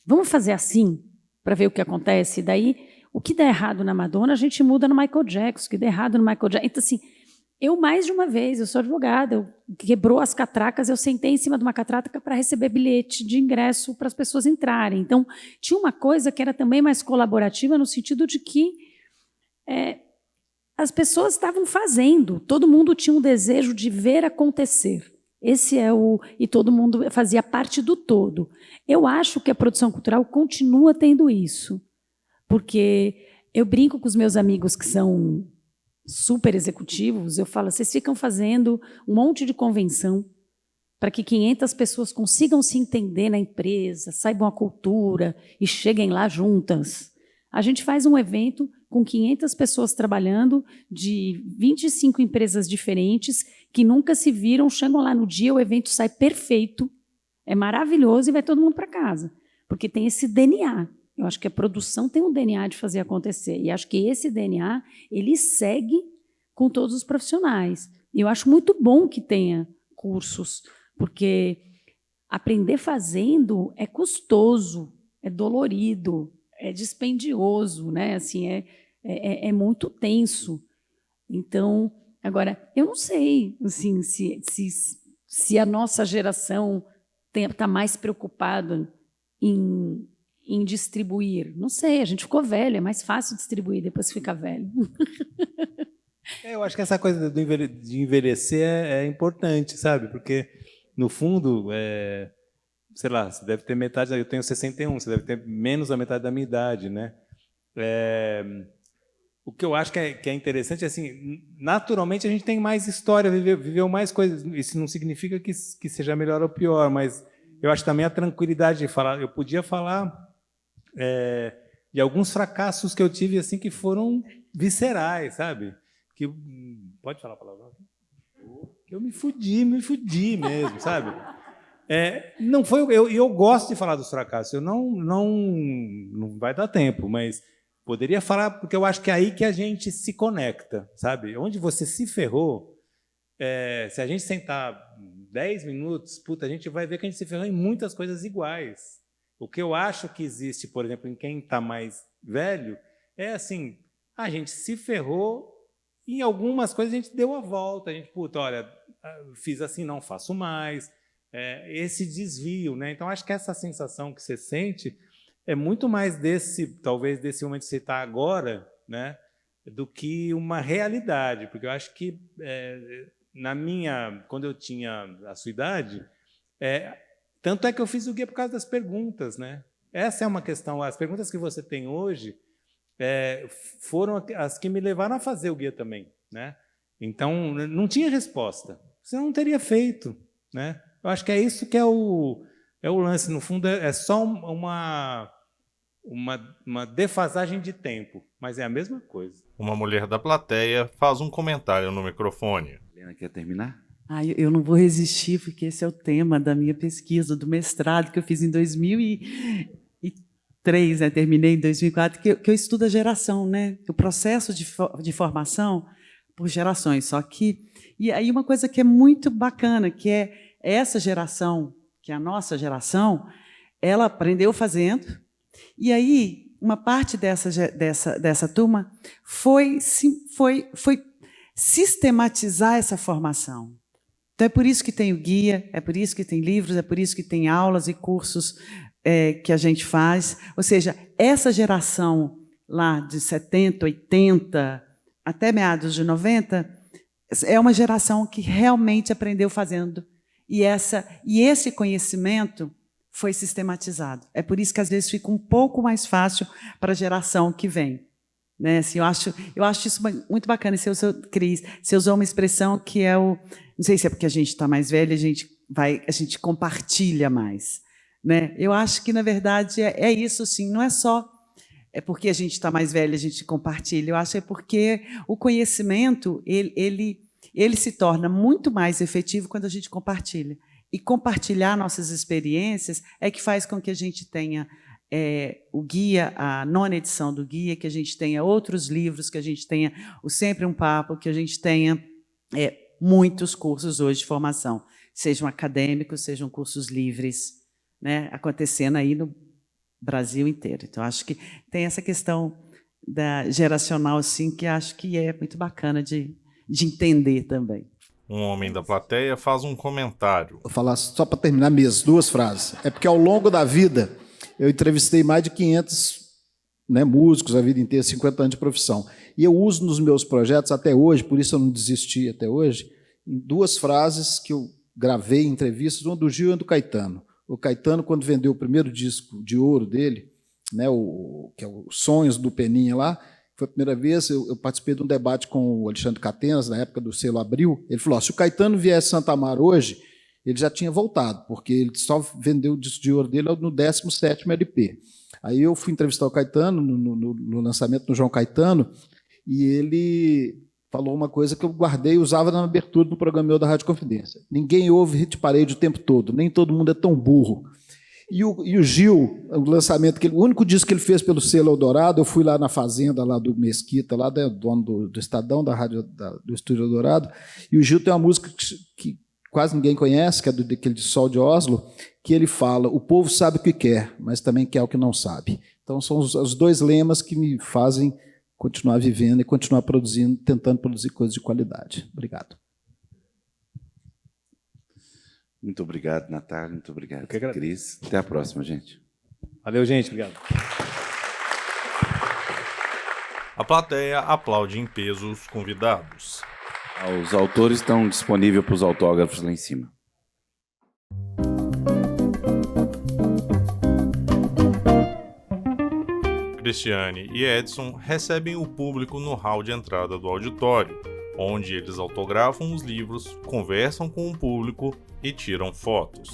vamos fazer assim, para ver o que acontece. Daí, o que der errado na Madonna, a gente muda no Michael Jackson, o que der errado no Michael Jackson. Então, assim, eu, mais de uma vez, eu sou advogada, quebrou as catracas, eu sentei em cima de uma catraca para receber bilhete de ingresso para as pessoas entrarem. Então, tinha uma coisa que era também mais colaborativa, no sentido de que as pessoas estavam fazendo, todo mundo tinha um desejo de ver acontecer. E todo mundo fazia parte do todo. Eu acho que a produção cultural continua tendo isso, porque eu brinco com os meus amigos que são super executivos, eu falo, vocês ficam fazendo um monte de convenção para que 500 pessoas consigam se entender na empresa, saibam a cultura e cheguem lá juntas. A gente faz um evento com 500 pessoas trabalhando de 25 empresas diferentes que nunca se viram, chegam lá no dia, o evento sai perfeito, é maravilhoso e vai todo mundo para casa, porque tem esse DNA. Eu acho que a produção tem um DNA de fazer acontecer, e acho que esse DNA ele segue com todos os profissionais. E eu acho muito bom que tenha cursos, porque aprender fazendo é custoso, é dolorido, é dispendioso, né? Assim, é muito tenso. Então, agora, eu não sei assim, se a nossa geração está mais preocupada em distribuir. Não sei, a gente ficou velho, é mais fácil distribuir depois que fica velho. Eu acho que essa coisa de envelhecer é importante, sabe? Porque, no fundo, sei lá, você deve ter metade, eu tenho 61, você deve ter menos da metade da minha idade, né? O que eu acho que é interessante é assim, naturalmente a gente tem mais história, viveu mais coisas. Isso não significa que seja melhor ou pior, mas eu acho também a tranquilidade de falar. Eu podia falar de alguns fracassos que eu tive assim que foram viscerais, sabe? Que pode falar a palavra? Eu me fudi mesmo, sabe? Não foi eu gosto de falar dos fracassos. Eu não vai dar tempo, mas poderia falar porque eu acho que é aí que a gente se conecta, sabe? Onde você se ferrou, se a gente sentar 10 minutos, a gente vai ver que a gente se ferrou em muitas coisas iguais. O que eu acho que existe, por exemplo, em quem está mais velho, é assim, a gente se ferrou e em algumas coisas a gente deu a volta. A gente, olha, fiz assim, não faço mais. Esse desvio, né? Então, acho que essa sensação que você sente é muito mais talvez desse momento que você está agora, né? Do que uma realidade. Porque eu acho que, quando eu tinha a sua idade, tanto é que eu fiz o guia por causa das perguntas, né? Essa é uma questão. As perguntas que você tem hoje foram as que me levaram a fazer o guia também, né? Então, não tinha resposta. Você não teria feito, né? Eu acho que é isso que é o lance. No fundo, é só uma defasagem de tempo, mas é a mesma coisa. Uma mulher da plateia faz um comentário no microfone. Helena, quer terminar? Eu não vou resistir, porque esse é o tema da minha pesquisa, do mestrado, que eu fiz em 2003, né? Terminei em 2004, que eu estudo a geração, né? O processo de formação por gerações. Só que... E aí uma coisa que é muito bacana, que é essa geração, que é a nossa geração, ela aprendeu fazendo, e aí uma parte dessa turma foi sistematizar essa formação. Então, é por isso que tem o guia, é por isso que tem livros, é por isso que tem aulas e cursos que a gente faz. Ou seja, essa geração lá de 70, 80, até meados de 90, é uma geração que realmente aprendeu fazendo. E esse conhecimento foi sistematizado. É por isso que, às vezes, fica um pouco mais fácil para a geração que vem. Né? Assim, eu acho isso muito bacana. Cris, você usou uma expressão que é o... Não sei se é porque a gente está mais velho, a gente compartilha mais. Né? Eu acho que, na verdade, é isso, sim. Não é só porque a gente está mais velho, a gente compartilha. Eu acho que é porque o conhecimento ele se torna muito mais efetivo quando a gente compartilha. E compartilhar nossas experiências é que faz com que a gente tenha o guia, a 9ª edição do guia, que a gente tenha outros livros, que a gente tenha o Sempre um Papo, que a gente tenha muitos cursos hoje de formação, sejam acadêmicos, sejam cursos livres, né, acontecendo aí no Brasil inteiro. Então, acho que tem essa questão geracional, assim, que acho que é muito bacana de entender também. Um homem da plateia faz um comentário. Vou falar só para terminar mesmo, 2 frases. É porque ao longo da vida eu entrevistei mais de 500 músicos a vida inteira, 50 anos de profissão. E eu uso nos meus projetos até hoje, por isso eu não desisti até hoje, em 2 frases que eu gravei em entrevistas, uma do Gil e uma do Caetano. O Caetano, quando vendeu o primeiro disco de ouro dele, né, que é o Sonhos do Peninha lá, foi a primeira vez, eu participei de um debate com o Alexandre Catenas, na época do selo Abril. Ele falou, se o Caetano viesse a Santa Amaro hoje, ele já tinha voltado, porque ele só vendeu o disco de ouro dele no 17º LP. Aí eu fui entrevistar o Caetano no lançamento do João Caetano, e ele falou uma coisa que eu guardei e usava na abertura do programa meu da Rádio Confidência. Ninguém ouve Hit Parade o tempo todo, nem todo mundo é tão burro. E o Gil, o lançamento, o único disco que ele fez pelo selo Eldorado, eu fui lá na fazenda lá do Mesquita, lá dono do Estadão, da rádio do Estúdio Eldorado, e o Gil tem uma música que quase ninguém conhece, que é daquele de Sol de Oslo, que ele fala, o povo sabe o que quer, mas também quer o que não sabe. Então são os 2 lemas que me fazem continuar vivendo e continuar produzindo, tentando produzir coisas de qualidade. Obrigado. Muito obrigado, Natália. Muito obrigado, Cris. Até a próxima, gente. Valeu, gente. Obrigado. A plateia aplaude em peso os convidados. Os autores estão disponíveis para os autógrafos lá em cima. Cristiane e Edson recebem o público no hall de entrada do auditório, onde eles autografam os livros, conversam com o público e tiram fotos.